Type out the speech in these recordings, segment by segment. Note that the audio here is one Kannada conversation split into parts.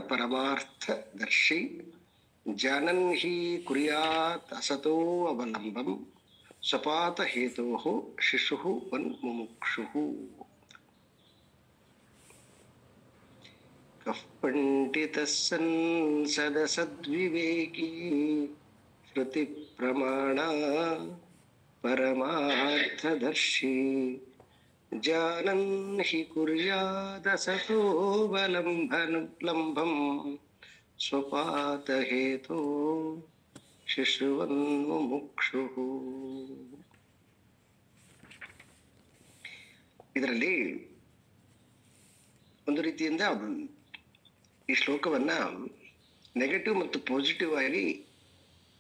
परमार्थदर्शी जानन् हि कुर्यात् असतो अवलम्बं स्वपात हेतोः शिशुः वन्मुमुक्षुः। कः पंडितः सन् सदसद्विवेकी श्रुति प्रमाणा परमार्थदर्शी जानन् हि कुर्यादसतो लम्भं स्वपात हेतो ಶಿಶುವನ್ಮುಕ್ಷುಃ. ಇದರಲ್ಲಿ ಒಂದು ರೀತಿಯಿಂದ ಈ ಶ್ಲೋಕವನ್ನ ನೆಗೆಟಿವ್ ಮತ್ತು ಪಾಸಿಟಿವ್ ಆಗಿ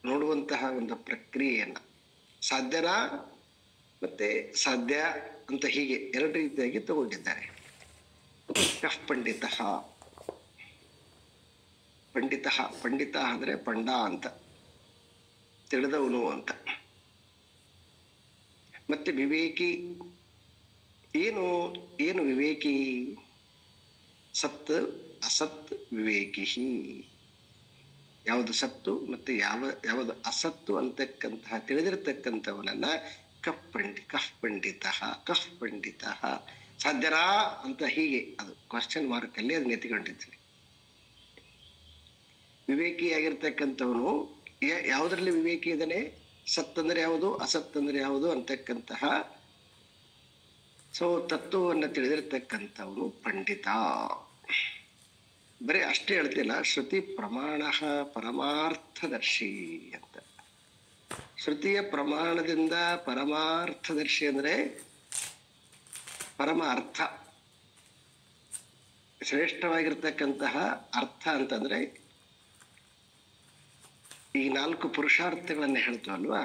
ನೋಡುವಂತಹ ಒಂದು ಪ್ರಕ್ರಿಯೆಯನ್ನ ಸಾಧ್ಯನಾ ಮತ್ತೆ ಸಾಧ್ಯ ಅಂತ ಹೀಗೆ ಎರಡು ರೀತಿಯಾಗಿ ತಗೊಂಡಿದ್ದಾರೆ. ಕಃ ಪಂಡಿತಃ, ಪಂಡಿತ ಅಂದ್ರೆ ಪಂಡ ಅಂತ ತಿಳಿದವನು ಅಂತ. ಮತ್ತೆ ವಿವೇಕಿ, ಏನು ಏನು ವಿವೇಕಿ? ಸತ್ ಅಸತ್ ವಿವೇಕಿ. ಯಾವುದು ಸತ್ತು ಮತ್ತೆ ಯಾವುದು ಅಸತ್ತು ಅಂತಕ್ಕಂತಹ ತಿಳಿದಿರತಕ್ಕಂಥವನನ್ನ ಕಃ ಪಂಡಿತ ಸಾಧ್ಯನಾ ಅಂತ ಹೀಗೆ ಅದು ಕ್ವಶನ್ ಮಾರ್ಕ್ ಅಲ್ಲಿ ಅದನ್ನ ಎತ್ತಿಕೊಂಡಿದ್ದೀನಿ. ವಿವೇಕಿಯಾಗಿರ್ತಕ್ಕಂಥವನು ಯಾವುದರಲ್ಲಿ ವಿವೇಕಿ ಇದ್ದಾನೆ? ಸತ್ ಅಂದ್ರೆ ಯಾವುದು, ಅಸತ್ ಅಂದ್ರೆ ಯಾವುದು ಅಂತಕ್ಕಂತಹ ತತ್ವವನ್ನು ತಿಳಿದಿರ್ತಕ್ಕಂಥವನು ಪಂಡಿತ. ಬರೀ ಅಷ್ಟೇ ಹೇಳ್ತಿಲ್ಲ, ಶ್ರುತಿ ಪ್ರಮಾಣ ಪರಮಾರ್ಥದರ್ಶಿ ಅಂತ. ಶ್ರುತಿಯ ಪ್ರಮಾಣದಿಂದ ಪರಮಾರ್ಥದರ್ಶಿ ಅಂದ್ರೆ ಪರಮ ಅರ್ಥ, ಶ್ರೇಷ್ಠವಾಗಿರ್ತಕ್ಕಂತಹ ಅರ್ಥ ಅಂತಂದ್ರೆ ಈ 4 ಪುರುಷಾರ್ಥಗಳನ್ನ ಹೇಳ್ತೀವಲ್ವಾ,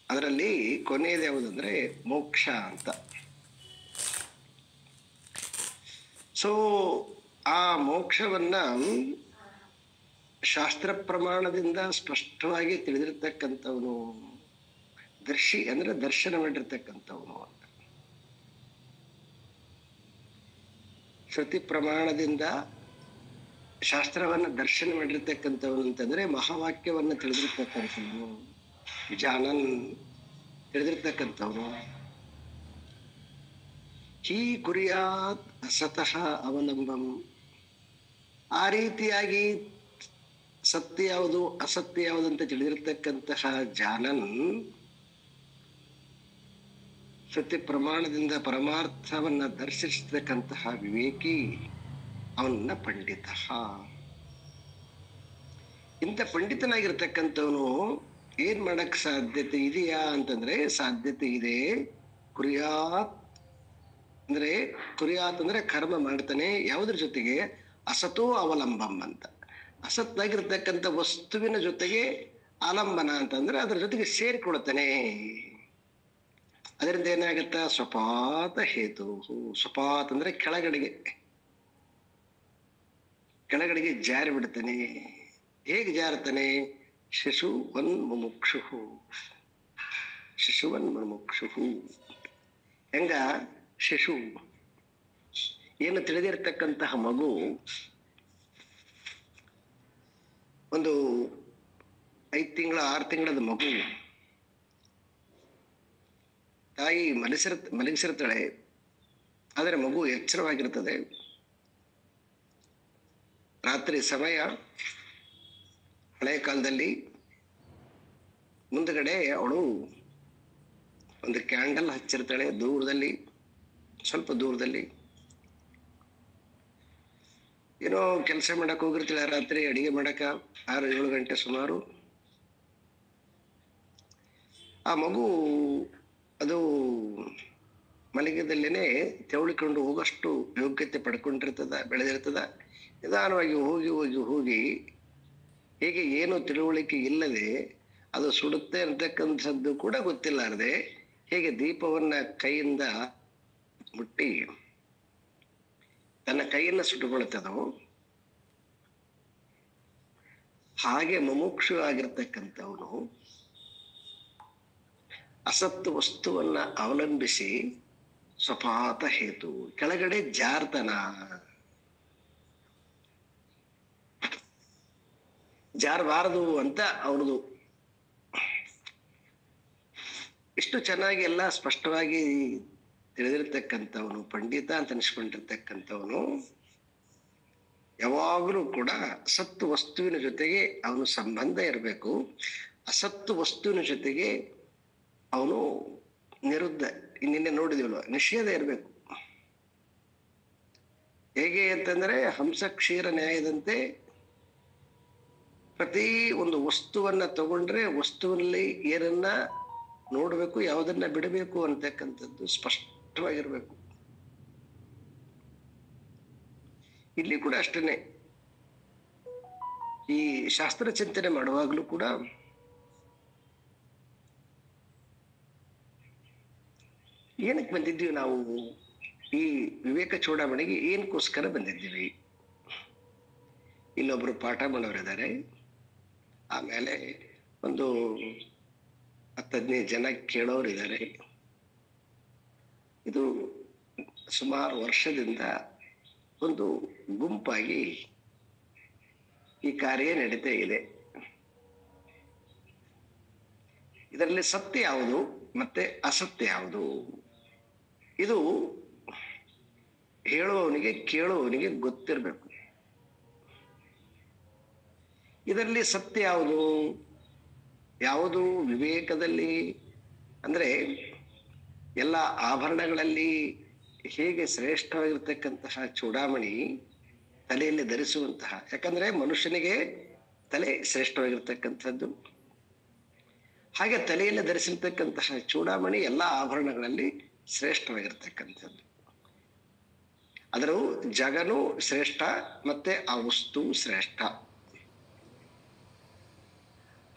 ಅದರಲ್ಲಿ ಕೊನೆಯದು ಯಾವುದಂದ್ರೆ ಮೋಕ್ಷ ಅಂತ. ಆ ಮೋಕ್ಷವನ್ನ ಶಾಸ್ತ್ರ ಪ್ರಮಾಣದಿಂದ ಸ್ಪಷ್ಟವಾಗಿ ತಿಳಿದಿರ್ತಕ್ಕಂಥವನು ದರ್ಶಿ ಅಂದ್ರೆ ದರ್ಶನ ಮಾಡಿರ್ತಕ್ಕಂಥವನು ಅಂತ. ಶ್ರುತಿ ಪ್ರಮಾಣದಿಂದ ಶಾಸ್ತ್ರವನ್ನ ದರ್ಶನ ಮಾಡಿರ್ತಕ್ಕಂಥವನು ಅಂತಂದ್ರೆ ಮಹಾವಾಕ್ಯವನ್ನ ತಿಳಿದಿರ್ತಕ್ಕಂಥವನು, ಜಾನನ್ ತಿಳಿದಿರ್ತಕ್ಕಂಥವನು. ಹೀ ಕುರ್ಯಾತ್ ಅಸತಃ ಅವಲಂಬಂ, ಆ ರೀತಿಯಾಗಿ ಸತ್ಯ ಯಾವುದು ಅಸತ್ಯ ಯಾವುದು ಅಂತ ತಿಳಿದಿರ್ತಕ್ಕಂತಹ ಜಾನನ್ ಶ್ರುತಿ ಪ್ರಮಾಣದಿಂದ ಪರಮಾರ್ಥವನ್ನ ದರ್ಶಿಸತಕ್ಕಂತಹ ವಿವೇಕಿ, ಅವನ್ನ ಪಂಡಿತ. ಇಂಥ ಪಂಡಿತನಾಗಿರ್ತಕ್ಕಂಥವನು ಏನ್ ಮಾಡಕ್ ಸಾಧ್ಯತೆ ಇದೆಯಾ ಅಂತಂದ್ರೆ ಸಾಧ್ಯತೆ ಇದೆ. ಕುರ್ಯಾತ್ ಅಂದ್ರೆ ಕರ್ಮ ಮಾಡ್ತಾನೆ. ಯಾವುದ್ರ ಜೊತೆಗೆ? ಅಸತೋ ಅವಲಂಬಂ ಅಂತ. ಅಸತ್ತಾಗಿರ್ತಕ್ಕಂಥ ವಸ್ತುವಿನ ಜೊತೆಗೆ ಆಲಂಬನ ಅಂತಂದ್ರೆ ಅದ್ರ ಜೊತೆಗೆ ಸೇರಿಕೊಳ್ತಾನೆ. ಅದರಿಂದ ಏನಾಗತ್ತ? ಸ್ವಪಾತ ಹೇತು. ಸ್ವಪಾತ್ ಅಂದ್ರೆ ಕೆಳಗಡೆಗೆ ಜಾರಿ ಬಿಡ್ತಾನೆ. ಹೇಗೆ ಜಾರುತ್ತಾನೆ? ಶಿಶುವನ್ಮುಕ್ಷು. ಹೆಂಗ? ಶಿಶು ಏನು ತಿಳಿದಿರ್ತಕ್ಕಂತಹ ಮಗು ಒಂದು 5 ತಿಂಗಳ 6 ತಿಂಗಳದ ಮಗು, ತಾಯಿ ಮಲಗಿಸಿರ್ತಾಳೆ, ಆದರೆ ಮಗು ಎಚ್ಚರವಾಗಿರ್ತದೆ. ರಾತ್ರಿ ಸಮಯ, ಹಳೆಯ ಕಾಲದಲ್ಲಿ ಮುಂದ್ಗಡೆ ಅವಳು ಒಂದು ಕ್ಯಾಂಡಲ್ ಹಚ್ಚಿರ್ತಾಳೆ ದೂರದಲ್ಲಿ, ಸ್ವಲ್ಪ ದೂರದಲ್ಲಿ. ಏನೋ ಕೆಲಸ ಮಾಡಕ್ ಹೋಗಿರ್ತಾಳೆ ರಾತ್ರಿ, ಅಡಿಗೆ ಮಾಡಕ 6-7 ಗಂಟೆ ಸುಮಾರು. ಆ ಮಗು ಅದು ಮಲಗಿದಲ್ಲೇನೆ ತೆವಳಿಕೊಂಡು ಹೋಗಷ್ಟು ಯೋಗ್ಯತೆ ಪಡ್ಕೊಂಡಿರ್ತದ, ಬೆಳೆದಿರ್ತದ. ನಿಧಾನವಾಗಿ ಹೋಗಿ ಹೇಗೆ ಏನು ತಿಳುವಳಿಕೆ ಇಲ್ಲದೆ ಅದು ಸುಡುತ್ತೆ ಅಂತಕ್ಕಂಥದ್ದು ಕೂಡ ಗೊತ್ತಿಲ್ಲಾರದೆ ಹೇಗೆ ದೀಪವನ್ನ ಕೈಯಿಂದ ಮುಟ್ಟಿ ತನ್ನ ಕೈಯನ್ನ ಸುಟ್ಟುಕೊಳ್ತದೋ ಹಾಗೆ ಮುಮುಕ್ಷು ಆಗಿರ್ತಕ್ಕಂಥವನು ಅಸತ್ತು ವಸ್ತುವನ್ನ ಅವಲಂಬಿಸಿ ಸ್ವಪಾತ ಹೇತು ಕೆಳಗಡೆ ಜಾರ್ತನ. ಜಾರಬಾರದು ಅಂತ ಅವ್ರದು. ಇಷ್ಟು ಚೆನ್ನಾಗಿ ಎಲ್ಲ ಸ್ಪಷ್ಟವಾಗಿ ತಿಳಿದಿರ್ತಕ್ಕಂಥವನು, ಪಂಡಿತ ಅಂತ ಅನಿಸ್ಕೊಂಡಿರ್ತಕ್ಕಂಥವನು, ಯಾವಾಗಲೂ ಕೂಡ ಸತ್ತು ವಸ್ತುವಿನ ಜೊತೆಗೆ ಅವನು ಸಂಬಂಧ ಇರಬೇಕು, ಅಸತ್ತು ವಸ್ತುವಿನ ಜೊತೆಗೆ ಅವನು ನಿರುದ್ಧ, ನಿನ್ನೆ ನೋಡಿದಿವಲ್ಲ, ನಿಷೇಧ ಇರಬೇಕು. ಹೇಗೆ ಅಂತಂದ್ರೆ ಹಂಸ ಕ್ಷೀರ ನ್ಯಾಯದಂತೆ ಪ್ರತಿ ಒಂದು ವಸ್ತುವನ್ನ ತಗೊಂಡ್ರೆ ವಸ್ತುವಿನಲ್ಲಿ ಏನನ್ನ ನೋಡ್ಬೇಕು, ಯಾವುದನ್ನ ಬಿಡಬೇಕು ಅಂತಕ್ಕಂಥದ್ದು ಸ್ಪಷ್ಟವಾಗಿರ್ಬೇಕು. ಇಲ್ಲಿ ಕೂಡ ಅಷ್ಟೇನೆ. ಈ ಶಾಸ್ತ್ರ ಚಿಂತನೆ ಮಾಡುವಾಗಲೂ ಕೂಡ ಏನಕ್ಕೆ ಬಂದಿದ್ದೀವಿ ನಾವು, ಈ ವಿವೇಕ ಚೂಡಾಮಣಿಗೆ ಏನಕ್ಕೋಸ್ಕರ ಬಂದಿದ್ದೀವಿ? ಇಲ್ಲೊಬ್ರು ಪಾಠ ಮಾಡೋರಿದ್ದಾರೆ, ಆಮೇಲೆ ಒಂದು 10-15 ಜನ ಕೇಳೋರಿದ್ದಾರೆ. ಇದು ಸುಮಾರು ವರ್ಷದಿಂದ ಒಂದು ಗುಂಪಾಗಿ ಈ ಕಾರ್ಯ ನಡೀತಾ ಇದೆ. ಇದರಲ್ಲಿ ಸತ್ಯ ಯಾವುದು ಮತ್ತೆ ಅಸತ್ಯ ಯಾವುದು, ಇದು ಹೇಳುವವನಿಗೆ ಕೇಳುವವನಿಗೆ ಗೊತ್ತಿರಬೇಕು. ಇದರಲ್ಲಿ ಸತ್ಯ ಯಾವುದು, ಯಾವುದು ವಿವೇಕದಲ್ಲಿ ಅಂದ್ರೆ ಎಲ್ಲ ಆಭರಣಗಳಲ್ಲಿ ಹೇಗೆ ಶ್ರೇಷ್ಠವಾಗಿರ್ತಕ್ಕಂತಹ ಚೂಡಾಮಣಿ ತಲೆಯಲ್ಲಿ ಧರಿಸುವಂತಹ, ಯಾಕಂದ್ರೆ ಮನುಷ್ಯನಿಗೆ ತಲೆ ಶ್ರೇಷ್ಠವಾಗಿರ್ತಕ್ಕಂಥದ್ದು, ಹಾಗೆ ತಲೆಯಲ್ಲಿ ಧರಿಸಿರ್ತಕ್ಕಂತಹ ಚೂಡಾಮಣಿ ಎಲ್ಲ ಆಭರಣಗಳಲ್ಲಿ ಶ್ರೇಷ್ಠವಾಗಿರ್ತಕ್ಕಂಥದ್ದು. ಅದರ ಜಗನು ಶ್ರೇಷ್ಠ ಮತ್ತೆ ಆ ವಸ್ತು ಶ್ರೇಷ್ಠ.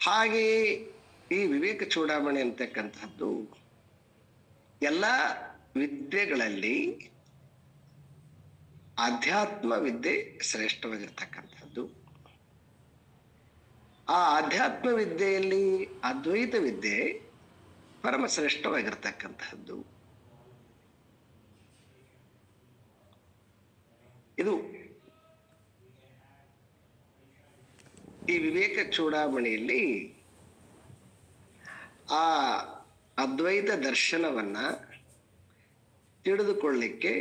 ಹಾಗೆ ಈ ವಿವೇಕ ಚೂಡಾಮಣಿ ಅಂತಕ್ಕಂಥದ್ದು ಎಲ್ಲ ವಿದ್ಯೆಗಳಲ್ಲಿ ಆಧ್ಯಾತ್ಮ ವಿದ್ಯೆ ಶ್ರೇಷ್ಠವಾಗಿರ್ತಕ್ಕಂಥದ್ದು. ಆ ಆಧ್ಯಾತ್ಮ ವಿದ್ಯೆಯಲ್ಲಿ ಅದ್ವೈತ ವಿದ್ಯೆ ಪರಮ ಶ್ರೇಷ್ಠವಾಗಿರ್ತಕ್ಕಂಥದ್ದು. ಇದು ಈ ವಿವೇಕ ಚೂಡಾಮಣಿಯಲ್ಲಿ ಆ ಅದ್ವೈತ ದರ್ಶನವನ್ನ ತಿಳಿದುಕೊಳ್ಳಿಕ್ಕೆ,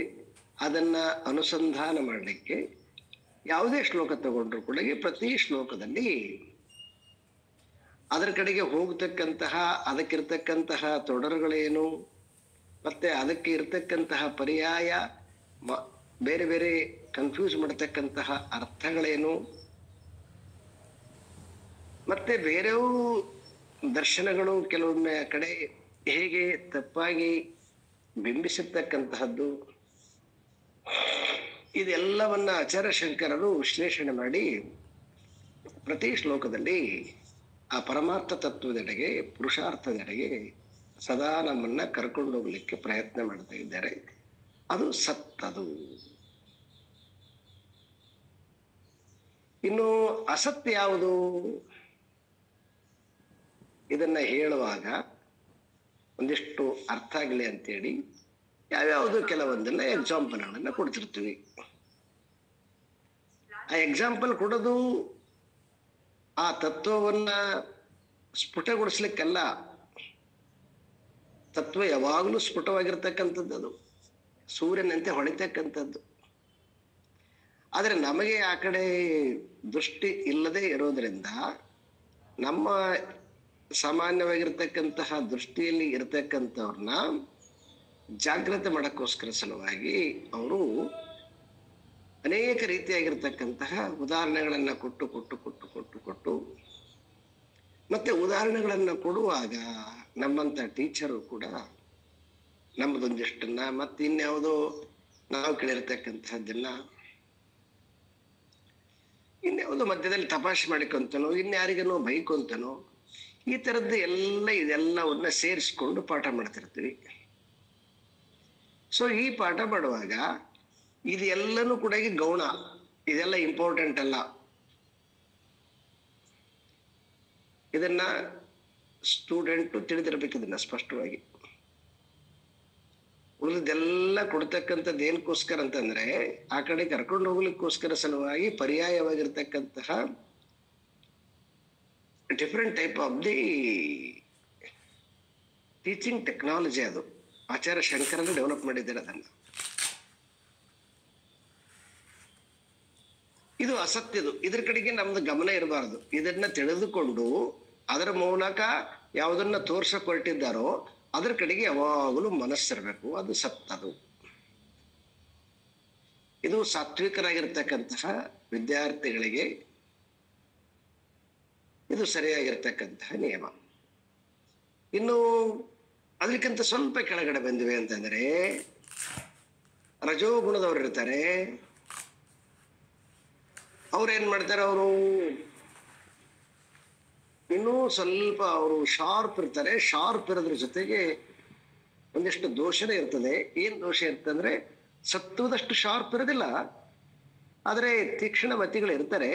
ಅದನ್ನ ಅನುಸಂಧಾನ ಮಾಡಲಿಕ್ಕೆ ಯಾವುದೇ ಶ್ಲೋಕ ತಗೊಂಡ್ರು ಕೂಡ ಪ್ರತಿ ಶ್ಲೋಕದಲ್ಲಿ ಅದರ ಕಡೆಗೆ ಹೋಗ್ತಕ್ಕಂತಹ, ಅದಕ್ಕಿರ್ತಕ್ಕಂತಹ ತೊಡರುಗಳೇನು, ಮತ್ತೆ ಅದಕ್ಕೆ ಇರ್ತಕ್ಕಂತಹ ಪರ್ಯಾಯ ಬೇರೆ ಬೇರೆ ಕನ್ಫ್ಯೂಸ್ ಮಾಡತಕ್ಕಂತಹ ಅರ್ಥಗಳೇನು, ಮತ್ತೆ ಬೇರೆಯೂ ದರ್ಶನಗಳು ಕೆಲವೊಮ್ಮೆ ಕಡೆ ಹೇಗೆ ತಪ್ಪಾಗಿ ಬಿಂಬಿಸಿರ್ತಕ್ಕಂತಹದ್ದು, ಇದೆಲ್ಲವನ್ನ ಆಚಾರ್ಯ ಶಂಕರರು ವಿಶ್ಲೇಷಣೆ ಮಾಡಿ ಪ್ರತಿ ಶ್ಲೋಕದಲ್ಲಿ ಆ ಪರಮಾರ್ಥ ತತ್ವದೆಡೆಗೆ, ಪುರುಷಾರ್ಥದೆಡೆಗೆ ಸದಾ ನಮ್ಮನ್ನ ಕರ್ಕೊಂಡು ಹೋಗ್ಲಿಕ್ಕೆ ಪ್ರಯತ್ನ ಮಾಡ್ತಾ ಇದ್ದಾರೆ. ಅದು ಸತ್ತದು. ಇನ್ನು ಅಸತ್ಯ ಯಾವುದು, ಇದನ್ನ ಹೇಳುವಾಗ ಒಂದಿಷ್ಟು ಅರ್ಥ ಆಗಲಿ ಅಂತೇಳಿ ಯಾವ್ಯಾವುದು ಕೆಲವೊಂದೆಲ್ಲ ಎಕ್ಸಾಂಪಲ್ಗಳನ್ನ ಕೊಡ್ತಿರ್ತೀವಿ. ಆ ಎಕ್ಸಾಂಪಲ್ ಕೊಡೋದು ಆ ತತ್ವವನ್ನ ಸ್ಫುಟಗೊಳಿಸ್ಲಿಕ್ಕಲ್ಲ. ತತ್ವ ಯಾವಾಗಲೂ ಸ್ಫುಟವಾಗಿರ್ತಕ್ಕಂಥದ್ದು, ಅದು ಸೂರ್ಯನಂತೆ ಹೊಳಿತಕ್ಕಂಥದ್ದು. ಆದರೆ ನಮಗೆ ಆ ಕಡೆ ದೃಷ್ಟಿ ಇಲ್ಲದೆ ಇರೋದ್ರಿಂದ ನಮ್ಮ ಸಾಮಾನ್ಯವಾಗಿರ್ತಕ್ಕಂತಹ ದೃಷ್ಟಿಯಲ್ಲಿ ಇರತಕ್ಕಂಥವ್ರನ್ನ ಜಾಗೃತಿ ಮಾಡೋಕ್ಕೋಸ್ಕರ ಸಲುವಾಗಿ ಅವರು ಅನೇಕ ರೀತಿಯಾಗಿರ್ತಕ್ಕಂತಹ ಉದಾಹರಣೆಗಳನ್ನ ಕೊಟ್ಟು ಮತ್ತೆ ಉದಾಹರಣೆಗಳನ್ನ ಕೊಡುವಾಗ ನಮ್ಮಂತ ಟೀಚರು ಕೂಡ ನಮ್ಮದೊಂದಿಷ್ಟನ್ನ ಮತ್ತೆ ಇನ್ಯಾವುದೋ ನಾವು ಕೇಳಿರ್ತಕ್ಕಂತಹದ್ದನ್ನ ಇನ್ಯಾವುದೋ ಮಧ್ಯದಲ್ಲಿ ತಪಾಸೆ ಮಾಡಿಕೊಂತನೋ, ಇನ್ಯಾರಿಗನೋ ಬೈಕೊಂತನೋ, ಈ ತರದ್ದು ಇದೆಲ್ಲವನ್ನ ಸೇರಿಸ್ಕೊಂಡು ಪಾಠ ಮಾಡ್ತಿರ್ತೀವಿ. ಸೊ ಈ ಪಾಠ ಮಾಡುವಾಗ ಇದೆಲ್ಲನೂ ಕೂಡ ಗೌಣ, ಇದೆಲ್ಲ ಇಂಪಾರ್ಟೆಂಟ್ ಅಲ್ಲ. ಇದನ್ನ ಸ್ಟೂಡೆಂಟು ತಿಳಿದಿರ್ಬೇಕು. ಇದನ್ನ ಸ್ಪಷ್ಟವಾಗಿ ಉಳಿದೆಲ್ಲ ಕೊಡ್ತಕ್ಕಂಥದ್ದು ಏನಕ್ಕೋಸ್ಕರ ಅಂತಂದ್ರೆ ಆ ಕಡೆ ಕರ್ಕೊಂಡು ಹೋಗ್ಲಿಕ್ಕೋಸ್ಕರ ಸಲುವಾಗಿ ಪರ್ಯಾಯವಾಗಿರ್ತಕ್ಕಂತಹ different type of the teaching technology. ಅದು ಆಚಾರ್ಯ ಶಂಕರನ್ನು ಡೆವಲಪ್ ಮಾಡಿದ್ದಾರೆ ಅದನ್ನ. ಇದು ಅಸತ್ಯದು, ಇದ್ರ ಕಡೆಗೆ ನಮ್ದು ಗಮನ ಇರಬಾರದು. ಇದನ್ನ ತಿಳಿದುಕೊಂಡು ಅದರ ಮೂಲಕ ಯಾವುದನ್ನ ತೋರ್ಸಕ್ ಹೊರಟಿದ್ದಾರೋ ಅದ್ರ ಕಡೆಗೆ ಯಾವಾಗಲೂ ಮನಸ್ಸಿರ್ಬೇಕು. ಅದು ಸತ್ತದು. ಇದು ಸಾತ್ವಿಕರಾಗಿರ್ತಕ್ಕಂತಹ ವಿದ್ಯಾರ್ಥಿಗಳಿಗೆ ಇದು ಸರಿಯಾಗಿರ್ತಕ್ಕಂತಹ ನಿಯಮ. ಇನ್ನು ಅದಕ್ಕಿಂತ ಸ್ವಲ್ಪ ಕೆಳಗಡೆ ಬಂದಿವೆ ಅಂತಂದ್ರೆ ರಜೋಗುಣದವ್ರು ಇರ್ತಾರೆ. ಅವ್ರೇನ್ ಮಾಡ್ತಾರೆ, ಅವರು ಇನ್ನೂ ಸ್ವಲ್ಪ ಅವರು ಶಾರ್ಪ್ ಇರ್ತಾರೆ. ಶಾರ್ಪ್ ಇರೋದ್ರ ಜೊತೆಗೆ ಒಂದಿಷ್ಟು ದೋಷನೇ ಇರ್ತದೆ. ಏನ್ ದೋಷ ಇರ್ತಂದ್ರೆ ಸತ್ವದಷ್ಟು ಶಾರ್ಪ್ ಇರೋದಿಲ್ಲ, ಆದ್ರೆ ತೀಕ್ಷ್ಣ ಮತಿಗಳು ಇರ್ತಾರೆ.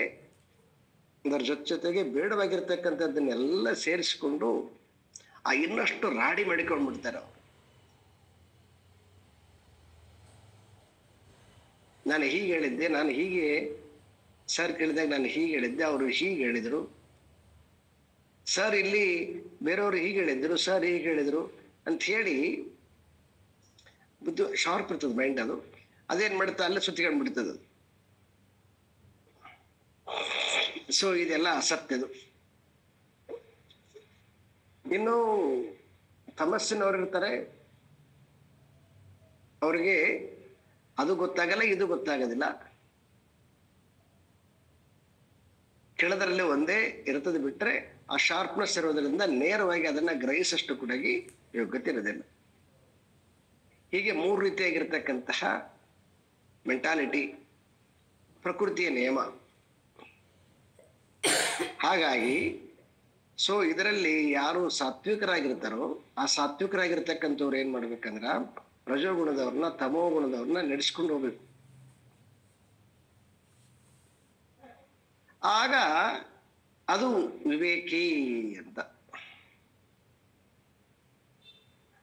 ಅದರ ಜೊತೆಗೆ ಬೇಡವಾಗಿರ್ತಕ್ಕಂಥದ್ದನ್ನೆಲ್ಲ ಸೇರಿಸ್ಕೊಂಡು ಆ ಇನ್ನಷ್ಟು ರಾಡಿ ಮಾಡಿಕೊಂಡ್ಬಿಡ್ತಾರೆ ಅವರು. ನಾನು ಹೀಗೆ ಹೇಳಿದ್ದೆ, ನಾನು ಹೀಗೆ ಸರ್ ಕೇಳಿದಾಗ ನಾನು ಹೀಗೆ ಹೇಳಿದ್ದೆ, ಅವರು ಹೀಗೆ ಹೇಳಿದ್ರು, ಸರ್ ಇಲ್ಲಿ ಬೇರೆಯವರು ಹೀಗೆ ಹೇಳಿದ್ರು, ಸರ್ ಹೀಗೆ ಹೇಳಿದ್ರು ಅಂತ ಹೇಳಿ ಬುದ್ಧಿ ಶಾರ್ಪ್ ಇರ್ತದೆ ಮೈಂಡ್. ಅದು ಅದೇನ್ ಮಾಡುತ್ತೆ, ಅಲ್ಲೇ ಸುತ್ತಿಕೊಂಡ್ಬಿಡ್ತದೆ. ಸೊ ಇದೆಲ್ಲ ಅಸತ್ಯದು. ಇನ್ನು ತಮಸ್ಸಿನವ್ರು ಇರ್ತಾರೆ, ಅವ್ರಿಗೆ ಅದು ಗೊತ್ತಾಗಲ್ಲ, ಇದು ಗೊತ್ತಾಗೋದಿಲ್ಲ. ಕೆಳದರಲ್ಲಿ ಒಂದೇ ಇರ್ತದೆ ಬಿಟ್ರೆ ಆ ಶಾರ್ಪ್ನೆಸ್ ಇರೋದ್ರಿಂದ ನೇರವಾಗಿ ಅದನ್ನ ಗ್ರಹಿಸಷ್ಟು ಕೂಡ ಯೋಗ್ಯತೆ ಇರೋದಿಲ್ಲ. ಹೀಗೆ ಮೂರು ರೀತಿಯಾಗಿರ್ತಕ್ಕಂತಹ ಮೆಂಟಾಲಿಟಿ ಪ್ರಕೃತಿಯ ನಿಯಮ. ಹಾಗಾಗಿ ಸೊ ಇದರಲ್ಲಿ ಯಾರು ಸಾತ್ವಿಕರಾಗಿರ್ತಾರೋ ಆ ಸಾತ್ವಿಕರಾಗಿರ್ತಕ್ಕಂಥವ್ರು ಏನ್ ಮಾಡ್ಬೇಕಂದ್ರ ರಜೋಗುಣದವ್ರನ್ನ ತಮೋ ಗುಣದವ್ರನ್ನ ನಡೆಸ್ಕೊಂಡು ಹೋಗ್ಬೇಕು. ಆಗ ಅದು ವಿವೇಕಿ ಅಂತ.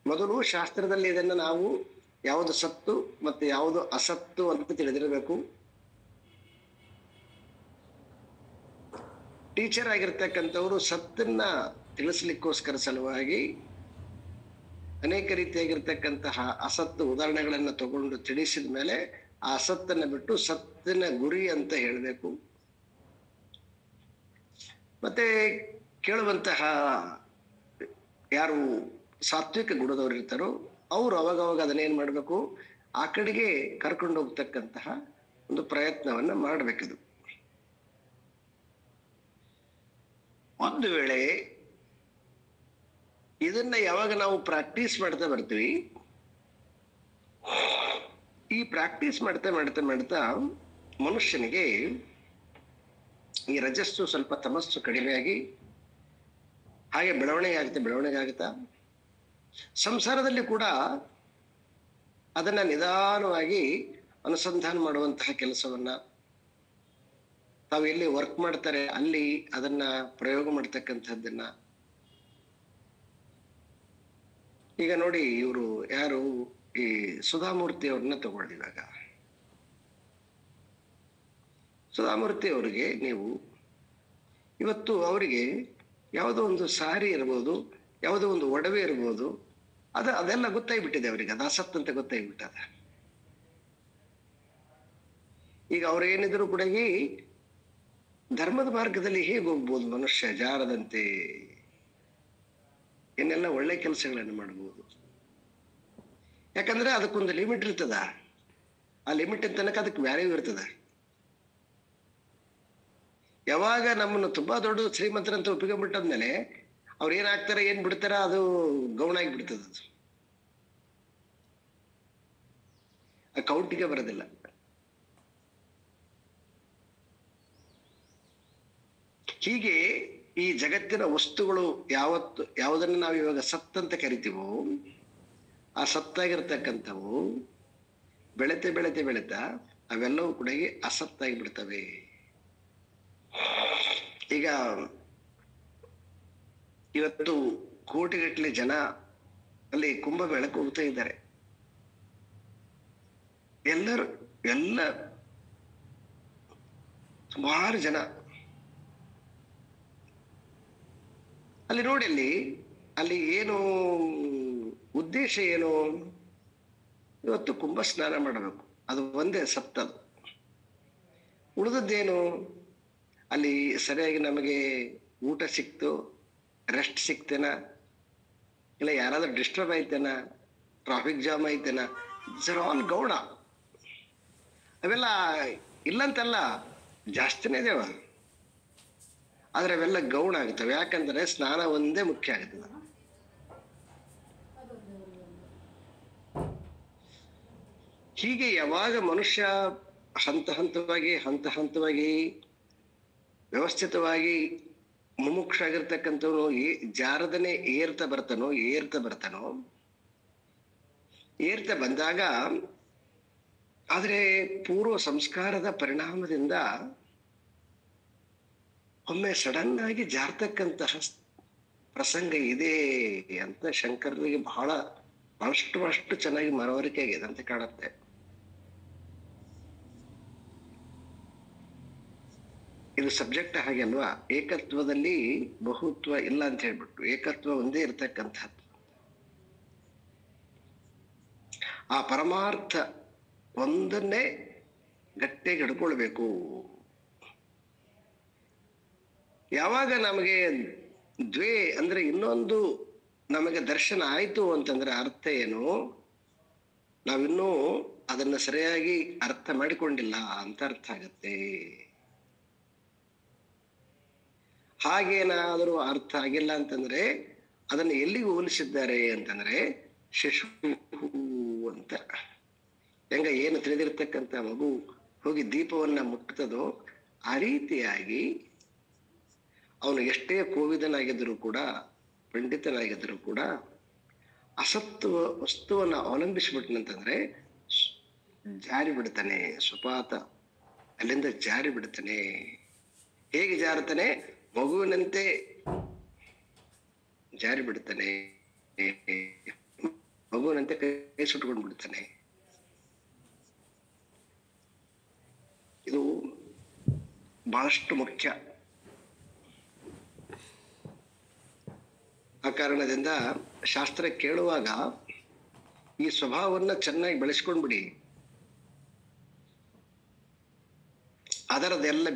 ಮೊದಲು ಶಾಸ್ತ್ರದಲ್ಲಿ ಇದನ್ನ ನಾವು ಯಾವುದು ಸತ್ತು ಮತ್ತೆ ಯಾವುದು ಅಸತ್ತು ಅಂತ ತಿಳಿದಿರಬೇಕು. ಟೀಚರ್ ಆಗಿರ್ತಕ್ಕಂಥವ್ರು ಸತ್ತನ್ನ ತಿಳಿಸ್ಲಿಕ್ಕೋಸ್ಕರ ಸಲುವಾಗಿ ಅನೇಕ ರೀತಿಯಾಗಿರ್ತಕ್ಕಂತಹ ಅಸತ್ತು ಉದಾಹರಣೆಗಳನ್ನ ತಗೊಂಡು ತಿಳಿಸಿದ ಮೇಲೆ ಆ ಅಸತ್ತನ್ನ ಬಿಟ್ಟು ಸತ್ತಿನ ಗುರಿ ಅಂತ ಹೇಳಬೇಕು. ಮತ್ತೆ ಕೇಳುವಂತಹ ಯಾರು ಸಾತ್ವಿಕ ಗುಣದವ್ರು ಇರ್ತಾರೋ ಅವ್ರು ಅವಾಗವಾಗ ಅದನ್ನೇನ್ ಮಾಡ್ಬೇಕು, ಆ ಕಡೆಗೆ ಕರ್ಕೊಂಡು ಹೋಗ್ತಕ್ಕಂತಹ ಒಂದು ಪ್ರಯತ್ನವನ್ನ ಮಾಡ್ಬೇಕಿದು. ಒಂದು ವೇಳೆ ಇದನ್ನ ಯಾವಾಗ ನಾವು ಪ್ರಾಕ್ಟೀಸ್ ಮಾಡ್ತಾ ಬರ್ತೀವಿ, ಈ ಪ್ರಾಕ್ಟೀಸ್ ಮಾಡ್ತಾ ಮಾಡ್ತಾ ಮಾಡ್ತಾ ಮನುಷ್ಯನಿಗೆ ಈ ರಜಸ್ಸು ಸ್ವಲ್ಪ ತಮಸ್ಸು ಕಡಿಮೆಯಾಗಿ ಹಾಗೆ ಬೆಳವಣಿಗೆ ಆಗುತ್ತಾ ಸಂಸಾರದಲ್ಲಿ ಕೂಡ ಅದನ್ನ ನಿಧಾನವಾಗಿ ಅನುಸಂಧಾನ ಮಾಡುವಂತಹ ಕೆಲಸವನ್ನ ತಾವು ಎಲ್ಲಿ ವರ್ಕ್ ಮಾಡ್ತಾರೆ ಅಲ್ಲಿ ಅದನ್ನ ಪ್ರಯೋಗ ಮಾಡ್ತಕ್ಕಂಥದ್ದನ್ನ. ಈಗ ನೋಡಿ, ಇವರು ಯಾರು ಈ ಸುಧಾಮೂರ್ತಿ ಅವ್ರನ್ನ ತಗೊಳ್ಳಿವಾಗ, ಸುಧಾಮೂರ್ತಿ ಅವರಿಗೆ ನೀವು ಇವತ್ತು ಅವರಿಗೆ ಯಾವುದೋ ಒಂದು ಸಾರಿ ಇರ್ಬೋದು, ಯಾವುದೋ ಒಂದು ಒಡವೆ ಇರ್ಬೋದು, ಅದೆಲ್ಲ ಗೊತ್ತಾಗ್ಬಿಟ್ಟಿದೆ ಅವರಿಗೆ, ಅದು ಅಸತ್ ಅಂತ ಗೊತ್ತಾಗ್ಬಿಟ್ಟದ. ಈಗ ಅವ್ರು ಏನಿದ್ರು ಕೂಡ ಧರ್ಮದ ಮಾರ್ಗದಲ್ಲಿ ಹೇಗೆ ಹೋಗ್ಬೋದು ಮನುಷ್ಯ ಜಾರದಂತೆ, ಏನೆಲ್ಲ ಒಳ್ಳೆ ಕೆಲಸಗಳನ್ನು ಮಾಡಬಹುದು. ಯಾಕಂದ್ರೆ ಅದಕ್ಕೊಂದು ಲಿಮಿಟ್ ಇರ್ತದ, ಆ ಲಿಮಿಟ್ ತನಕ ಅದಕ್ಕೆ ವ್ಯಾಲ್ಯೂ ಇರ್ತದ. ಯಾವಾಗ ನಮ್ಮನ್ನು ತುಂಬಾ ದೊಡ್ಡ ಶ್ರೀಮಂತರಂತ ಒಪ್ಪಿಕೊಂಡ್ಬಿಟ್ಟದ್ಮೇಲೆ ಅವ್ರು ಏನಾಗ್ತಾರೆ ಏನ್ ಬಿಡ್ತಾರ ಅದು ಗೌಣಾಗಿ ಬಿಡ್ತದ, ಅದು ಅಕೌಂಟಿಗೆ ಬರೋದಿಲ್ಲ. ಹೀಗೆ ಈ ಜಗತ್ತಿನ ವಸ್ತುಗಳು ಯಾವುದನ್ನು ನಾವು ಇವಾಗ ಸತ್ ಅಂತ ಕರಿತೀವೋ ಆ ಸತ್ತಾಗಿರ್ತಕ್ಕಂಥವು ಬೆಳೆತೆ ಬೆಳೆತೆ ಬೆಳೆತಾ ಅವೆಲ್ಲವೂ ಕೂಡ ಅಸತ್ತಾಗಿ ಬಿಡ್ತವೆ. ಈಗ ಇವತ್ತು ಕೋಟಿಗಟ್ಟಲೆ ಜನ ಅಲ್ಲಿ ಕುಂಭಮೇಳಕ್ಕೆ ಹೋಗ್ತಾ ಇದ್ದಾರೆ. ಎಲ್ಲ ಸುಮಾರು ಜನ ಅಲ್ಲಿ ನೋಡಿ, ಅಲ್ಲಿ ಏನು ಉದ್ದೇಶ ಏನು? ಇವತ್ತು ಕುಂಭ ಸ್ನಾನ ಮಾಡಬೇಕು, ಅದು ಒಂದೇ ಸತ್ತದು. ಉಳಿದದ್ದೇನು? ಅಲ್ಲಿ ಸರಿಯಾಗಿ ನಮಗೆ ಊಟ ಸಿಕ್ತು, ರೆಸ್ಟ್ ಸಿಕ್ತೇನ, ಇಲ್ಲ ಯಾರಾದ್ರೂ ಡಿಸ್ಟರ್ಬ್ ಆಯ್ತೇನ, ಟ್ರಾಫಿಕ್ ಜಾಮ್ ಐತೇನ? ಇಟ್ಸ್ ಆಲ್ ಗೌಣ. ಅವೆಲ್ಲ ಇಲ್ಲಂತಲ್ಲ, ಜಾಸ್ತಿನೇ ಇದೇವ, ಆದ್ರೆ ಅವೆಲ್ಲ ಗೌಣ ಆಗ್ತವೆ. ಯಾಕಂದ್ರೆ ಸ್ನಾನ ಒಂದೇ ಮುಖ್ಯ ಆಗ್ತದೆ. ಹೀಗೆ ಯಾವಾಗ ಮನುಷ್ಯ ಹಂತ ಹಂತವಾಗಿ ವ್ಯವಸ್ಥಿತವಾಗಿ ಮುಮುಕ್ಷ ಆಗಿರ್ತಕ್ಕಂಥವನು ಜಾರದನೆ ಏರ್ತಾ ಬಂದಾಗ, ಆದ್ರೆ ಪೂರ್ವ ಸಂಸ್ಕಾರದ ಪರಿಣಾಮದಿಂದ ಒಮ್ಮೆ ಸಡನ್ ಆಗಿ ಜಾರ್ತಕ್ಕಂತಹ ಪ್ರಸಂಗ ಇದೆ ಅಂತ ಶಂಕರನಿಗೆ ಬಹಳಷ್ಟು ಚೆನ್ನಾಗಿ ಮನವರಿಕೆ ಆಗಿದೆ ಅಂತ ಕಾಣುತ್ತೆ. ಇದು ಸಬ್ಜೆಕ್ಟ್ ಹಾಗೆ ಅಲ್ವಾ? ಏಕತ್ವದಲ್ಲಿ ಬಹುತ್ವ ಇಲ್ಲ ಅಂತ ಹೇಳ್ಬಿಟ್ಟು ಏಕತ್ವ ಒಂದೇ ಇರ್ತಕ್ಕಂಥದ್ದು. ಆ ಪರಮಾರ್ಥ ಒಂದನ್ನೇ ಗಟ್ಟಿಯಾಗಿ ಹಿಡ್ಕೊಳ್ಬೇಕು. ಯಾವಾಗ ನಮಗೆ ದ್ವೇ ಅಂದ್ರೆ ಇನ್ನೊಂದು ನಮಗೆ ದರ್ಶನ ಆಯ್ತು ಅಂತಂದ್ರೆ ಅರ್ಥ ಏನು? ನಾವಿನ್ನೂ ಅದನ್ನ ಸರಿಯಾಗಿ ಅರ್ಥ ಮಾಡಿಕೊಂಡಿಲ್ಲ ಅಂತ ಅರ್ಥ ಆಗತ್ತೆ. ಹಾಗೇನಾದರೂ ಅರ್ಥ ಆಗಿಲ್ಲ ಅಂತಂದ್ರೆ ಅದನ್ನ ಎಲ್ಲಿಗೆ ಹೋಲಿಸಿದ್ದಾರೆ ಅಂತಂದ್ರೆ ಶಿಶು ಅಂತ. ಏನು ತಿಳಿದಿರ್ತಕ್ಕಂಥ ಮಗು ಹೋಗಿ ದೀಪವನ್ನ ಮುಟ್ಟುತ್ತದೋ ಆ ರೀತಿಯಾಗಿ ಅವನು ಎಷ್ಟೇ ಕೋವಿದನಾಗಿದ್ದರೂ ಕೂಡ, ಪಂಡಿತನಾಗಿದ್ದರೂ ಕೂಡ ಅಸತ್ವ ವಸ್ತುವನ್ನ ಅವಲಂಬಿಸಿಬಿಟ್ಟನಂತಂದ್ರೆ ಜಾರಿ ಬಿಡ್ತಾನೆ, ಸುಪಾತ ಅಲ್ಲಿಂದ ಜಾರಿ ಬಿಡ್ತಾನೆ. ಹೇಗೆ ಜಾರುತ್ತಾನೆ? ಮಗುವಿನಂತೆ ಜಾರಿ ಬಿಡ್ತಾನೆ, ಮಗುವಿನಂತೆ ಕೈ ಸುಟ್ಕೊಂಡು ಬಿಡ್ತಾನೆ. ಇದು ಬಹಳಷ್ಟು ಮುಖ್ಯ. ಆ ಕಾರಣದಿಂದ ಶಾಸ್ತ್ರ ಕೇಳುವಾಗ ಈ ಸ್ವಭಾವವನ್ನ ಚೆನ್ನಾಗಿ ಬೆಳೆಸ್ಕೊಂಡ್ಬಿಡಿ. ಅದರದೆಲ್ಲ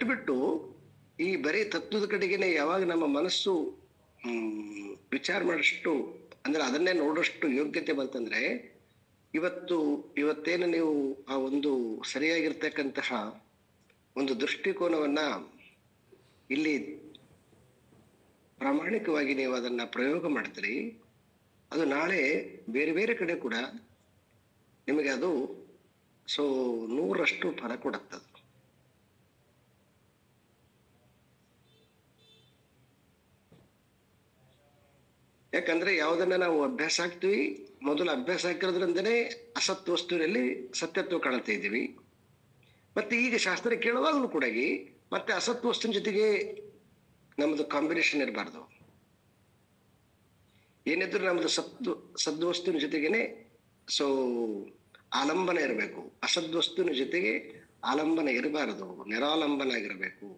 ಬಿಟ್ಟು ಈ ಬರೀ ತತ್ವದ ಕಡೆಗೇನೆ ಯಾವಾಗ ನಮ್ಮ ಮನಸ್ಸು ವಿಚಾರ ಮಾಡಷ್ಟು ಅಂದ್ರೆ ಅದನ್ನೇ ನೋಡೋಷ್ಟು ಯೋಗ್ಯತೆ ಬಂತಂದ್ರೆ, ಇವತ್ತೇನು ನೀವು ಆ ಒಂದು ಸರಿಯಾಗಿರ್ತಕ್ಕಂತಹ ಒಂದು ದೃಷ್ಟಿಕೋನವನ್ನ ಇಲ್ಲಿ ಪ್ರಾಮಾಣಿಕವಾಗಿ ನೀವು ಅದನ್ನ ಪ್ರಯೋಗ ಮಾಡ್ತೀರಿ, ಅದು ನಾಳೆ ಬೇರೆ ಬೇರೆ ಕಡೆ ಕೂಡ ನಿಮಗೆ ಅದು 100% ಫಲ ಕೊಡುತ್ತದೆ. ಯಾಕಂದ್ರೆ ಯಾವುದನ್ನ ನಾವು ಅಭ್ಯಾಸ ಆಗ್ತೀವಿ, ಮೊದಲು ಅಭ್ಯಾಸ ಆಗಿರೋದ್ರಿಂದನೇ ಅಸತ್ ವಸ್ತುವಿನಲ್ಲಿ ಸತ್ಯತ್ವ ಕಾಣ್ತಾ ಇದ್ದೀವಿ. ಮತ್ತೆ ಈಗ ಶಾಸ್ತ್ರ ಕೇಳುವಾಗಲೂ ಕೂಡ ಮತ್ತೆ ಅಸತ್ ವಸ್ತುವಿನ ಜೊತೆಗೆ ನಮ್ಮದು ಕಾಂಬಿನೇಷನ್ ಇರಬಾರ್ದು. ಏನಿದ್ರು ನಮ್ದು ಸದ್ವಸ್ತುವಿನ ಜೊತೆಗೇನೆ ಆಲಂಬನ ಇರಬೇಕು. ಅಸದ್ವಸ್ತುವಿನ ಜೊತೆಗೆ ಆಲಂಬನ ಇರಬಾರದು, ನಿರಾಲಂಬನ ಆಗಿರಬೇಕು.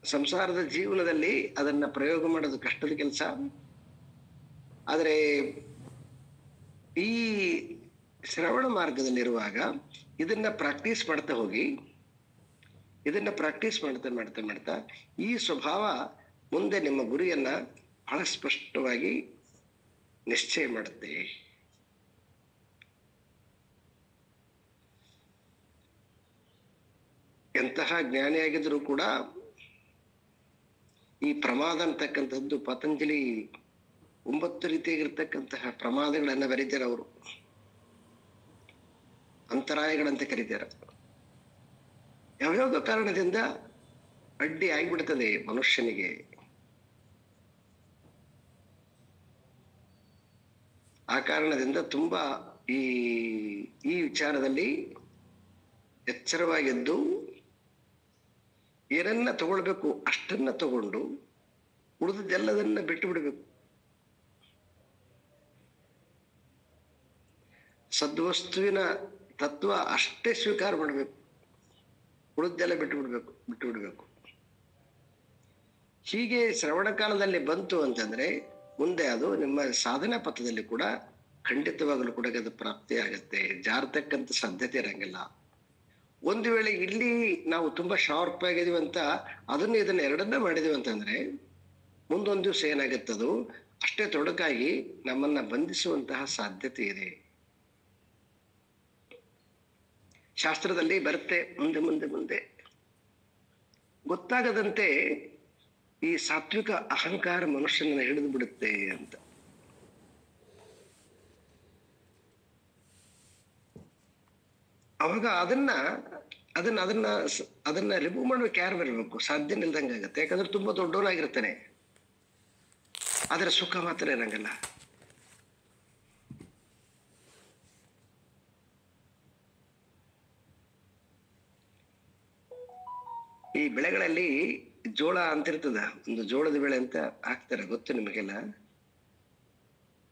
ಸಂಸಾರದ ಜೀವನದಲ್ಲಿ ಅದನ್ನ ಪ್ರಯೋಗ ಮಾಡೋದು ಕಷ್ಟದ ಕೆಲಸ. ಆದರೆ ಈ ಶ್ರವಣ ಮಾರ್ಗದಲ್ಲಿರುವಾಗ ಇದನ್ನ ಪ್ರಾಕ್ಟೀಸ್ ಮಾಡ್ತಾ ಹೋಗಿ, ಇದನ್ನ ಪ್ರಾಕ್ಟೀಸ್ ಮಾಡ್ತಾ ಈ ಸ್ವಭಾವ ಮುಂದೆ ನಿಮ್ಮ ಗುರಿಯನ್ನ ಬಹಳ ಸ್ಪಷ್ಟವಾಗಿ ನಿಶ್ಚಯ ಮಾಡುತ್ತೆ. ಎಂತಹ ಜ್ಞಾನಿಯಾಗಿದ್ರೂ ಕೂಡ ಈ ಪ್ರಮಾದ ಅಂತಕ್ಕಂಥದ್ದು ಪತಂಜಲಿ 9 ರೀತಿಯಾಗಿರ್ತಕ್ಕಂತಹ ಪ್ರಮಾದಗಳನ್ನ ಬರೀತಾರೆ ಅವರು, ಅಂತರಾಯಗಳಂತ ಕರೀತಾರೆ. ಯಾವ್ಯಾವ ಕಾರಣದಿಂದ ಅಡ್ಡಿ ಆಗಿಬಿಡ್ತದೆ ಮನುಷ್ಯನಿಗೆ. ಆ ಕಾರಣದಿಂದ ತುಂಬಾ ಈ ವಿಚಾರದಲ್ಲಿ ಎಚ್ಚರವಾಗಿದ್ದು ಏನನ್ನ ತಗೊಳ್ಬೇಕು ಅಷ್ಟನ್ನ ತಗೊಂಡು ಉಳಿದದ್ದೆಲ್ಲದನ್ನ ಬಿಟ್ಟು ಬಿಡಬೇಕು. ಸದ್ವಸ್ತುವಿನ ತತ್ವ ಅಷ್ಟೇ ಸ್ವೀಕಾರ ಮಾಡಬೇಕು, ಉಳಿದೆಲ್ಲ ಬಿಟ್ಟು ಬಿಡ್ಬೇಕು. ಹೀಗೆ ಶ್ರವಣ ಕಾಲದಲ್ಲಿ ಬಂತು ಅಂತಂದ್ರೆ ಮುಂದೆ ಅದು ನಿಮ್ಮ ಸಾಧನಾ ಪಥದಲ್ಲಿ ಕೂಡ ಖಂಡಿತವಾಗಲೂ ಕೂಡ ಅದು ಪ್ರಾಪ್ತಿ ಆಗತ್ತೆ, ಜಾರತಕ್ಕಂತ ಸಾಧ್ಯತೆ ಇರಂಗಿಲ್ಲ. ಒಂದು ವೇಳೆ ಇಲ್ಲಿ ನಾವು ತುಂಬಾ ಶಾರ್ಪ್ ಆಗಿದೀವಿ ಅಂತ ಇದನ್ನ ಎರಡನ್ನ ಮಾಡಿದೀವಿ ಅಂತಂದ್ರೆ ಮುಂದೊಂದು ದಿವಸ ಏನಾಗತ್ತದು ಅಷ್ಟೇ ತೊಡಕಾಗಿ ನಮ್ಮನ್ನ ಬಂಧಿಸುವಂತಹ ಸಾಧ್ಯತೆ ಇದೆ. ಶಾಸ್ತ್ರದಲ್ಲಿ ಬರುತ್ತೆ ಮುಂದೆ ಮುಂದೆ ಮುಂದೆ ಗೊತ್ತಾಗದಂತೆ ಈ ಸಾತ್ವಿಕ ಅಹಂಕಾರ ಮನುಷ್ಯನನ್ನ ಹಿಡಿದು ಬಿಡುತ್ತೆ ಅಂತ. ಅವಾಗ ಅದನ್ನ ರಿಮೂವ್ ಮಾಡ್ಬೇಕು. ಯಾರು ಬರಬೇಕು? ಸಾಧ್ಯನೇ ಇಲ್ದಂಗೆ ಆಗತ್ತೆ. ಯಾಕಂದ್ರೆ ತುಂಬಾ ದೊಡ್ಡವನಾಗಿರ್ತಾನೆ, ಅದರ ಸುಖ ಮಾತ್ರ ಇರಂಗಲ್ಲ. ಈ ಬೆಳೆಗಳಲ್ಲಿ ಜೋಳ ಅಂತಿರ್ತದ, ಒಂದು ಜೋಳದ ಬೆಳೆ ಅಂತ ಹಾಕ್ತಾರೆ, ಗೊತ್ತು ನಿಮಗೆಲ್ಲ.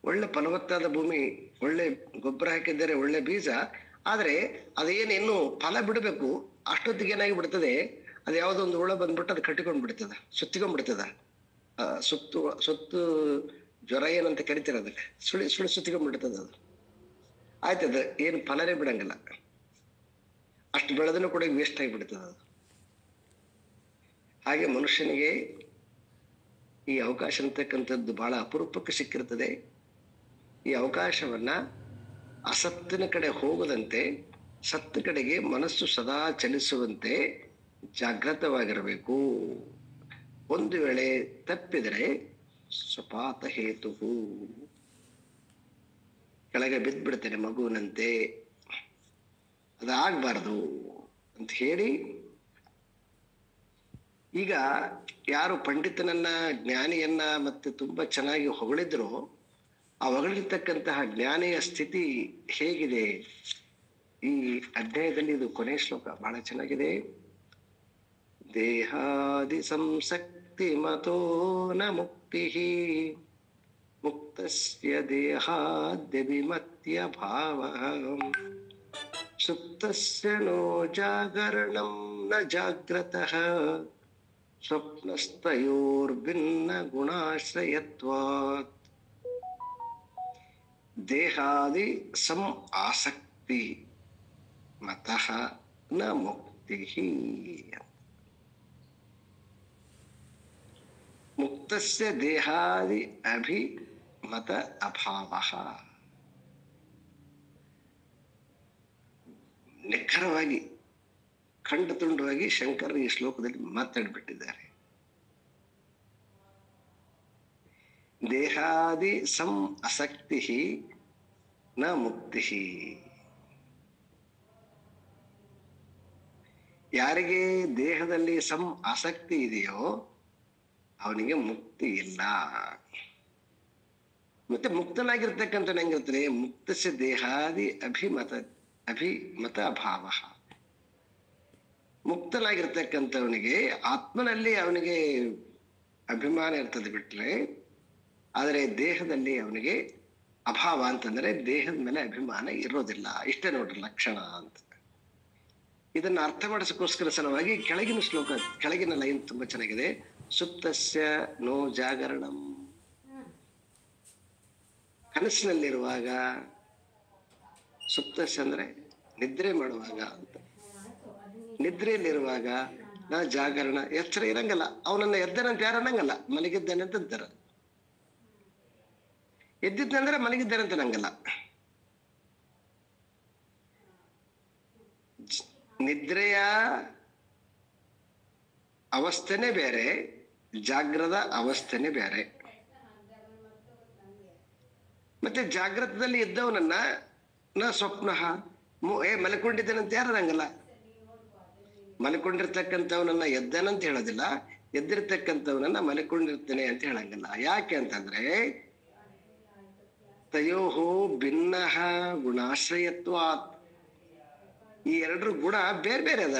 ಒಳ್ಳೆ ಫಲವತ್ತಾದ ಭೂಮಿ, ಒಳ್ಳೆ ಗೊಬ್ಬರ ಹಾಕಿದ್ದಾರೆ, ಒಳ್ಳೆ ಬೀಜ. ಆದ್ರೆ ಅದೇನು ಇನ್ನು ಫಲ ಬಿಡಬೇಕು, ಅಷ್ಟೊತ್ತಿಗೆ ಏನಾಗಿ ಬಿಡ್ತದೆ, ಅದು ಯಾವುದೋ ಒಂದು ಹುಳ ಬಂದ್ಬಿಟ್ಟು ಅದು ಕಟ್ಟಿಕೊಂಡ್ ಬಿಡ್ತದ, ಸುತ್ತಿಕೊಂಡ್ಬಿಡ್ತದ. ಸುತ್ತು ಜ್ವರ ಏನಂತ ಕರಿತೀರ ಅದಕ್ಕೆ, ಸುಳಿ ಸುತ್ತಿಕೊಂಡ್ಬಿಡ್ತದ. ಅದು ಆಯ್ತದ, ಏನು ಫಲನೇ ಬಿಡಂಗಿಲ್ಲ, ಅಷ್ಟು ಬೆಳೆದನು ಕೂಡ ವೇಸ್ಟ್ ಆಗಿಬಿಡ್ತದ ಅದು. ಹಾಗೆ ಮನುಷ್ಯನಿಗೆ ಈ ಅವಕಾಶ ಅಂತಕ್ಕಂಥದ್ದು ಬಹಳ ಅಪರೂಪಕ್ಕೆ ಸಿಕ್ಕಿರ್ತದೆ. ಈ ಅವಕಾಶವನ್ನ ಅಸತ್ತಿನ ಕಡೆ ಹೋಗದಂತೆ ಸತ್ತ ಕಡೆಗೆ ಮನಸ್ಸು ಸದಾ ಚಲಿಸುವಂತೆ ಜಾಗೃತವಾಗಿರಬೇಕು. ಒಂದು ವೇಳೆ ತಪ್ಪಿದರೆ ಸ್ವಪಾತ ಹೇತು, ಕೆಳಗೆ ಬಿದ್ದ್ಬಿಡ್ತೇನೆ ಮಗುವಿನಂತೆ, ಅದಾಗಬಾರ್ದು ಅಂತ ಹೇಳಿ, ಈಗ ಯಾರು ಪಂಡಿತನನ್ನ ಜ್ಞಾನಿಯನ್ನ ಮತ್ತೆ ತುಂಬಾ ಚೆನ್ನಾಗಿ ಹೊಗಳಿದ್ರು, ಆ ಹೊಗಳಿರ್ತಕ್ಕಂತಹ ಜ್ಞಾನಿಯ ಸ್ಥಿತಿ ಹೇಗಿದೆ ಈ ಅಧ್ಯಾಯದಲ್ಲಿ. ಇದು ಕೊನೆ ಶ್ಲೋಕ ಬಹಳ ಚೆನ್ನಾಗಿದೆ. ದೇಹಾದಿ ಸಂಸಕ್ತಿ ಮತೋ ನ ಮುಕ್ತಿ ಮುಕ್ತಸ್ಯ ದೇಹಾದ್ಯಭಿಮತ್ಯ ಭಾವಃ ಸುಪ್ತಸ್ಯ ನೋ ಜಾಗರಣಂ ನ ಜಾಗ್ರತಃ ಸ್ವಪ್ನಸ್ತಯೋರ್ಭಿನ್ನ ಗುಣಾಶ್ರಯತ್ವಾತ್ ದೇಹಾದಿ ಸಂ ಆಸಕ್ತಿ ಮತಃ ನ ಮುಕ್ತಿ. ಮುಕ್ತಸ್ಯ ದೇಹಾದಿ ಅಭಿಮತ ಅಭಾವಃ. ನಿಖರವಾಗಿ ಖಂಡತುಂಡವಾಗಿ ಶಂಕರರು ಈ ಶ್ಲೋಕದಲ್ಲಿ ಮಾತಾಡ್ಬಿಟ್ಟಿದ್ದಾರೆ. ದೇಹಾದಿ ಸಂ ಆಸಕ್ತಿ ನ ಮುಕ್ತಿ. ಯಾರಿಗೆ ದೇಹದಲ್ಲಿ ಸಂ ಆಸಕ್ತಿ ಇದೆಯೋ ಅವನಿಗೆ ಮುಕ್ತಿ ಇಲ್ಲ. ಮತ್ತೆ ಮುಕ್ತನಾಗಿರ್ತಕ್ಕಂಥ ಹೆಂಗಿರ್ತಾರೆ? ಮುಕ್ತಸ್ಯ ದೇಹಾದಿ ಅಭಿಮತ ಅಭಾವ. ಮುಕ್ತನಾಗಿರ್ತಕ್ಕಂಥವನಿಗೆ ಆತ್ಮನಲ್ಲಿ ಅವನಿಗೆ ಅಭಿಮಾನ ಇರ್ತದೆ ಬಿಟ್ರೆ, ಆದರೆ ದೇಹದಲ್ಲಿ ಅವನಿಗೆ ಅಭಾವ ಅಂತಂದ್ರೆ ದೇಹದ ಮೇಲೆ ಅಭಿಮಾನ ಇರೋದಿಲ್ಲ. ಇಷ್ಟೇ ನೋಡ್ರಿ ಲಕ್ಷಣ ಅಂತ. ಇದನ್ನ ಅರ್ಥ ಮಾಡಿಸೋಕ್ಕೋಸ್ಕರ ಸಲುವಾಗಿ ಕೆಳಗಿನ ಶ್ಲೋಕ, ಕೆಳಗಿನ ಲೈನ್ ತುಂಬಾ ಚೆನ್ನಾಗಿದೆ. ಸುಪ್ತಸ್ಯ ನೋ ಜಾಗರಣಂ. ಕನಸಿನಲ್ಲಿರುವಾಗ, ಸುಪ್ತಸ್ಯ ಅಂದ್ರೆ ನಿದ್ರೆ ಮಾಡುವಾಗ ಅಂತ. ನಿದ್ರೆಯಲ್ಲಿರುವಾಗ ನಾ ಜಾಗರಣ, ಎಚ್ಚರ ಇರಂಗಲ್ಲ. ಅವನನ್ನ ಎದ್ದನಂತ ಯಾರು ಅನ್ನಂಗಲ್ಲ, ಮಲಗಿದ್ದಾನೆ ಅಂತ ಅಂತಾರ. ಎದ್ದಿದ್ದಂದ್ರೆ ಮಲಗಿದ್ದಾನೆ ಅಂತ ಅನ್ನಂಗಲ್ಲ. ನಿದ್ರೆಯ ಅವಸ್ಥೆನೇ ಬೇರೆ, ಜಾಗ್ರದ ಅವಸ್ಥೆನೇ ಬೇರೆ. ಮತ್ತೆ ಜಾಗ್ರತದಲ್ಲಿ ಇದ್ದವನನ್ನ ನ ಸ್ವಪ್ನ ಮಲ್ಕೊಂಡಿದ್ದೇನೆ ಅಂತ ಯಾರು ಅನ್ನಂಗಲ್ಲ. ಮಲ್ಕೊಂಡಿರ್ತಕ್ಕಂಥವನನ್ನ ಎದ್ದನಂತ ಹೇಳೋದಿಲ್ಲ, ಎದ್ದಿರ್ತಕ್ಕಂಥವನನ್ನ ಮಲ್ಕೊಂಡಿರ್ತೇನೆ ಅಂತ ಹೇಳಂಗಿಲ್ಲ. ಯಾಕೆ ಅಂತಂದ್ರೆ ತಯೋಹೋ ಭಿನ್ನ ಗುಣಾಶ್ರಯತ್ವಾತ್. ಈ ಎರಡರ ಗುಣ ಬೇರೆ ಬೇರೆ ಅದ.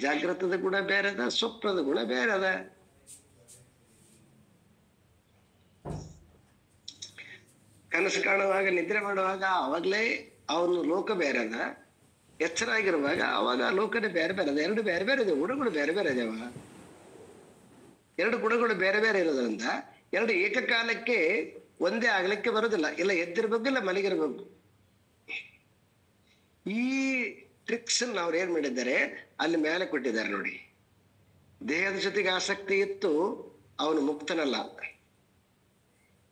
ಜಾಗೃತದ ಗುಣ ಬೇರೆ ಅದ, ಸ್ವಪ್ನದ ಗುಣ ಬೇರೆ ಅದ. ಕನಸು ಕಾಣುವಾಗ, ನಿದ್ರೆ ಮಾಡುವಾಗ ಅವಾಗ್ಲೇ ಅವನು ಲೋಕ ಬೇರೆ ಅದ, ಎಚ್ಚರ ಆಗಿರುವಾಗ ಅವಾಗ ಲೋಕನೇ ಬೇರೆ ಬೇರೆ ಅದ. ಎರಡು ಬೇರೆ ಬೇರೆ ಇದೆ, ಗುಣಗಳು ಬೇರೆ ಬೇರೆ ಇದಾವ. ಎರಡು ಗುಣಗಳು ಬೇರೆ ಬೇರೆ ಇರೋದ್ರಿಂದ ಎರಡು ಏಕಕಾಲಕ್ಕೆ ಒಂದೇ ಆಗ್ಲಿಕ್ಕೆ ಬರೋದಿಲ್ಲ. ಇಲ್ಲ ಎದ್ದಿರ್ಬೇಕು, ಇಲ್ಲ ಮಲಗಿರ್ಬೇಕು. ಈ ಟ್ರಿಕ್ಸ್ ಅವ್ರು ಏನ್ ಮಾಡಿದ್ದಾರೆ ಅಲ್ಲಿ ಮೇಲೆ ಕೊಟ್ಟಿದ್ದಾರೆ ನೋಡಿ. ದೇಹದ ಜೊತೆಗೆ ಆಸಕ್ತಿ ಇತ್ತು, ಅವನು ಮುಕ್ತನಲ್ಲ.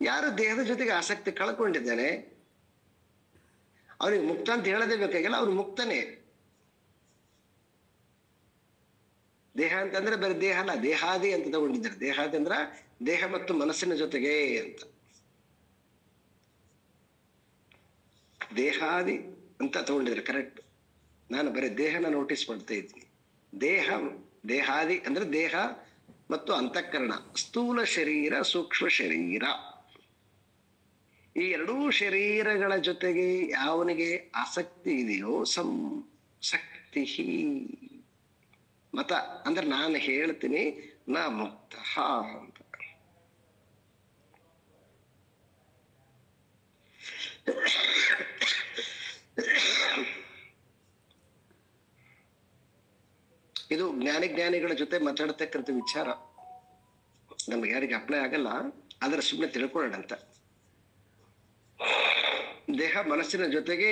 ಯಾರು ದೇಹದ ಜೊತೆಗೆ ಆಸಕ್ತಿ ಕಳ್ಕೊಂಡಿದ್ದಾನೆ ಅವನಿಗೆ ಮುಕ್ತ ಅಂತ ಹೇಳದೇ ಬೇಕಾಗಿಲ್ಲ, ಅವನು ಮುಕ್ತನೇ. ದೇಹ ಅಂತಂದ್ರೆ ಬರೀ ದೇಹ ಅಲ್ಲ, ದೇಹಾದಿ ಅಂತ ತಗೊಂಡಿದ್ದಾರೆ. ದೇಹಾದಿ ಅಂದ್ರ ದೇಹ ಮತ್ತು ಮನಸ್ಸಿನ ಜೊತೆಗೆ ಅಂತ. ದೇಹಾದಿ ಅಂತ ತಗೊಂಡಿದ್ರೆ ಕರೆಕ್ಟ್. ನಾನು ಬರೀ ದೇಹನ ನೋಟಿಸ್ ಮಾಡ್ತಾ ಇದ್ದೀನಿ. ದೇಹಾದಿ ಅಂದ್ರೆ ದೇಹ ಮತ್ತು ಅಂತಃಕರಣ, ಸ್ಥೂಲ ಶರೀರ, ಸೂಕ್ಷ್ಮ ಶರೀರ. ಈ ಎರಡೂ ಶರೀರಗಳ ಜೊತೆಗೆ ಯಾವನಿಗೆ ಆಸಕ್ತಿ ಇದೆಯೋ ಸಂಸಕ್ತಿ ಮತ ಅಂದ್ರೆ ನಾನು ಹೇಳ್ತೀನಿ ನಾ ಮುಕ್ತ ಅಂತ. ಇದು ಜ್ಞಾನಿಗಳ ಜೊತೆ ಮಾತಾಡ್ತಕ್ಕಂಥ ವಿಚಾರ. ನಮ್ಗೆ ಯಾರಿಗೆ ಅಪ್ಲೈ ಆಗಲ್ಲ, ಆದ್ರೆ ಸುಮ್ಮನೆ ತಿಳ್ಕೊಳ್ಳೋಣ ಅಂತ. ದೇಹ ಮನಸ್ಸಿನ ಜೊತೆಗೆ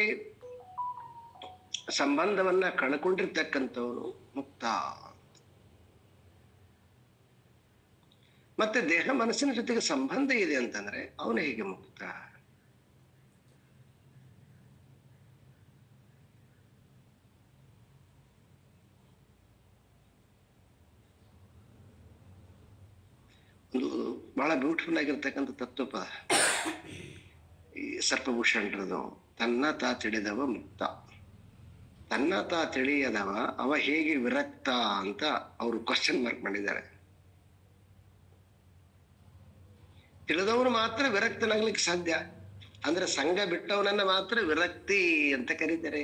ಸಂಬಂಧವನ್ನ ಕಳ್ಕೊಂಡಿರ್ತಕ್ಕಂಥವ್ರು ಮುಕ್ತ. ಮತ್ತೆ ದೇಹ ಮನಸ್ಸಿನ ಜೊತೆಗೆ ಸಂಬಂಧ ಇದೆ ಅಂತಂದ್ರೆ ಅವನು ಹೇಗೆ ಮುಕ್ತ? ಒಂದು ಬಹಳ ಬ್ಯೂಟಿಫುಲ್ ಆಗಿರ್ತಕ್ಕಂಥ ತತ್ವಪದ ಈ ಸರ್ಪಭೂಷಣರದು. ತನ್ನ ತಾ ತಿಳಿದವ ಮುಕ್ತ, ತನ್ನ ತಾ ತಿಳಿಯದವ ಅವ ಹೇಗೆ ವಿರಕ್ತ ಅಂತ ಅವರು ಕ್ವಶನ್ ಮಾರ್ಕ್ ಮಾಡಿದ್ದಾರೆ. ತಿಳಿದವನು ಮಾತ್ರ ವಿರಕ್ತನಾಗ್ಲಿಕ್ಕೆ ಸಾಧ್ಯ. ಅಂದ್ರೆ ಸಂಘ ಬಿಟ್ಟವನನ್ನ ಮಾತ್ರ ವಿರಕ್ತಿ ಅಂತ ಕರೀತಾರೆ.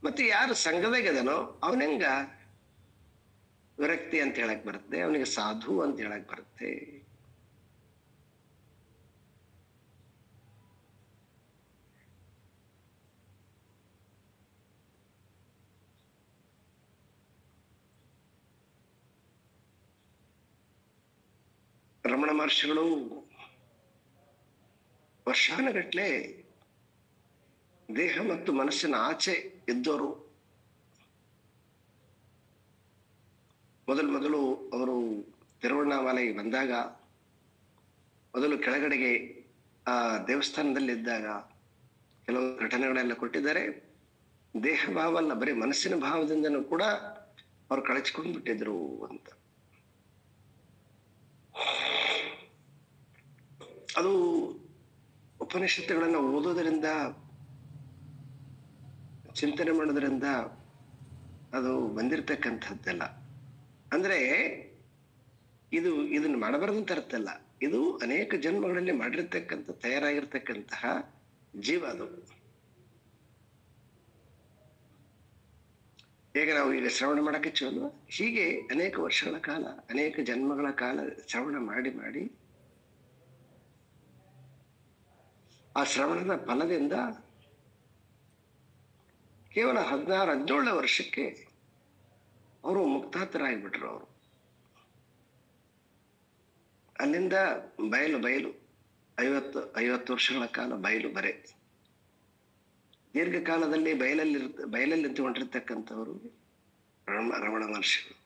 ಮತ್ತೆ ಯಾರು ಸಂಘದಾಗದನೋ ಅವನಂಗ ವಿರಕ್ತಿ ಅಂತ ಹೇಳಕ್ ಬರುತ್ತೆ, ಅವನಿಗೆ ಸಾಧು ಅಂತ ಹೇಳಕ್ ಬರುತ್ತೆ. ರಮಣ ಮಹರ್ಷಿಗಳು ವರ್ಷಾನುಗಟ್ಲೆ ದೇಹ ಮತ್ತು ಮನಸ್ಸಿನ ಆಚೆ ಇದ್ದವರು. ಮೊದಲು ಅವರು ತಿರುವಣ್ಣಾಮಲೆಗೆ ಬಂದಾಗ, ಮೊದಲು ಕೆಳಗಡೆಗೆ ಆ ದೇವಸ್ಥಾನದಲ್ಲಿದ್ದಾಗ ಕೆಲವು ಘಟನೆಗಳೆಲ್ಲ ಕೊಟ್ಟಿದ್ದಾರೆ. ದೇಹ ಭಾವ ಅಲ್ಲ, ಬರೀ ಮನಸ್ಸಿನ ಭಾವದಿಂದನೂ ಕೂಡ ಅವ್ರು ಕಳಚಿಕೊಂಡು ಬಿಟ್ಟಿದ್ರು ಅಂತ. ಅದು ಉಪನಿಷತ್ತುಗಳನ್ನ ಓದೋದ್ರಿಂದ, ಚಿಂತನೆ ಮಾಡೋದ್ರಿಂದ ಅದು ಬಂದಿರತಕ್ಕಂಥದ್ದಲ್ಲ. ಅಂದ್ರೆ ಇದನ್ನ ಮಾಡಬಾರ್ದಂತ ಅರ್ಥಲ್ಲ. ಇದು ಅನೇಕ ಜನ್ಮಗಳಲ್ಲಿ ಮಾಡಿರ್ತಕ್ಕಂಥ ತಯಾರಾಗಿರ್ತಕ್ಕಂತಹ ಜೀವ ಅದು. ಈಗ ನಾವು ಈಗ ಶ್ರವಣ ಮಾಡಕ್ಕೆ ಚಲೋ, ಹೀಗೆ ಅನೇಕ ವರ್ಷಗಳ ಕಾಲ, ಅನೇಕ ಜನ್ಮಗಳ ಕಾಲ ಶ್ರವಣ ಮಾಡಿ ಆ ಶ್ರವಣದ ಫಲದಿಂದ ಕೇವಲ 16-17 ವರ್ಷಕ್ಕೆ ಅವರು ಮುಕ್ತಾತರಾಗ್ಬಿಟ್ರು. ಅವರು ಅಲ್ಲಿಂದ ಬಯಲು 50 ವರ್ಷಗಳ ಕಾಲ ಬಯಲು ಬರೆ. ದೀರ್ಘಕಾಲದಲ್ಲಿ ಬಯಲಲ್ಲಿ ನಿಂತುಕೊಂಡಿರ್ತಕ್ಕಂಥವರು ರಮಣ ಮಹರ್ಷಿಗಳು.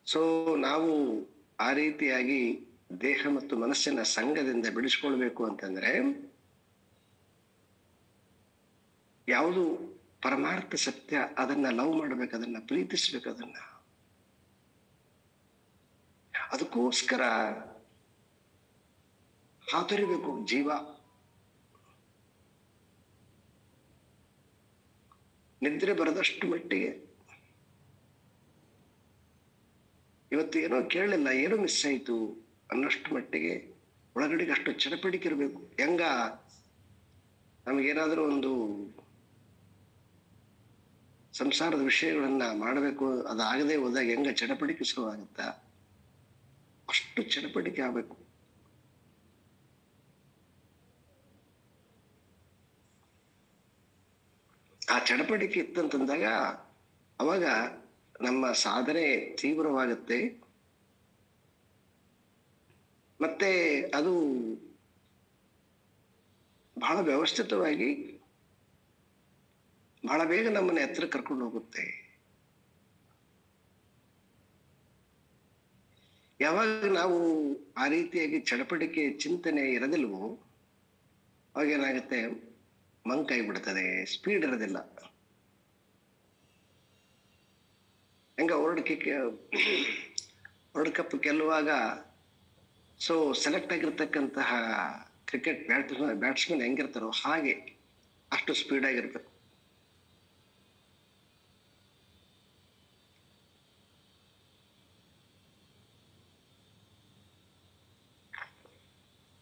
ಸೊ ನಾವು ಆ ರೀತಿಯಾಗಿ ದೇಹ ಮತ್ತು ಮನಸ್ಸಿನ ಸಂಘದಿಂದ ಬಿಡಿಸ್ಕೊಳ್ಬೇಕು ಅಂತಂದ್ರೆ, ಯಾವುದು ಪರಮಾರ್ಥ ಸತ್ಯ ಅದನ್ನ ಲವ್ ಮಾಡ್ಬೇಕು, ಅದನ್ನ ಪ್ರೀತಿಸ್ಬೇಕು. ಅದಕ್ಕೋಸ್ಕರ ಹಾತೊರಿಬೇಕು ಜೀವ. ನಿದ್ರೆ ಬರದಷ್ಟು ಮಟ್ಟಿಗೆ ಇವತ್ತು ಏನೋ ಕೇಳಲಿಲ್ಲ, ಏನೋ ಮಿಸ್ ಆಯ್ತು ಅನ್ನೋಷ್ಟು ಮಟ್ಟಿಗೆ ಒಳಗಡೆಗೆ ಅಷ್ಟು ಚಡಪಡಿಕಿರ್ಬೇಕು. ಹೆಂಗ ನಮಗೇನಾದ್ರೂ ಒಂದು ಸಂಸಾರದ ವಿಷಯಗಳನ್ನ ಮಾಡಬೇಕು, ಅದಾಗದೆ ಹೋದಾಗ ಹೆಂಗ ಚಡಪಡಿಕೆ ಶುರುವಾಗುತ್ತಾ, ಅಷ್ಟು ಅಷ್ಟು ಚಡಪಡಿಕೆ ಆಗ್ಬೇಕು. ಆ ಚಡಪಡಿಕೆ ಇತ್ತಂತಂದಾಗ ಅವಾಗ ನಮ್ಮ ಸಾಧನೆ ತೀವ್ರವಾಗುತ್ತೆ. ಮತ್ತೆ ಅದು ಬಹಳ ವ್ಯವಸ್ಥಿತವಾಗಿ ಬಹಳ ಬೇಗ ನಮ್ಮನ್ನ ಎತ್ತರ ಕರ್ಕೊಂಡು ಹೋಗುತ್ತೆ. ಯಾವಾಗ ನಾವು ಆ ರೀತಿಯಾಗಿ ಚಡಪಡಿಕೆ ಚಿಂತನೆ ಇರೋದಿಲ್ವೋ ಅವಾಗ ಏನಾಗುತ್ತೆ, ಮಂಕಾಯಿ ಬಿಡ್ತದೆ, ಸ್ಪೀಡ್ ಇರೋದಿಲ್ಲ. ಹೆಂಗ ವರ್ಲ್ಡ್ ಕಪ್ ಗೆಲ್ಲುವಾಗ ಸೊ ಸೆಲೆಕ್ಟ್ ಆಗಿರ್ತಕ್ಕಂತಹ ಕ್ರಿಕೆಟ್ ಬ್ಯಾಟ್ಸ್ಮನ್ ಹೆಂಗಿರ್ತಾರೋ ಹಾಗೆ ಅಷ್ಟು ಸ್ಪೀಡ್ ಆಗಿರ್ಬೇಕು.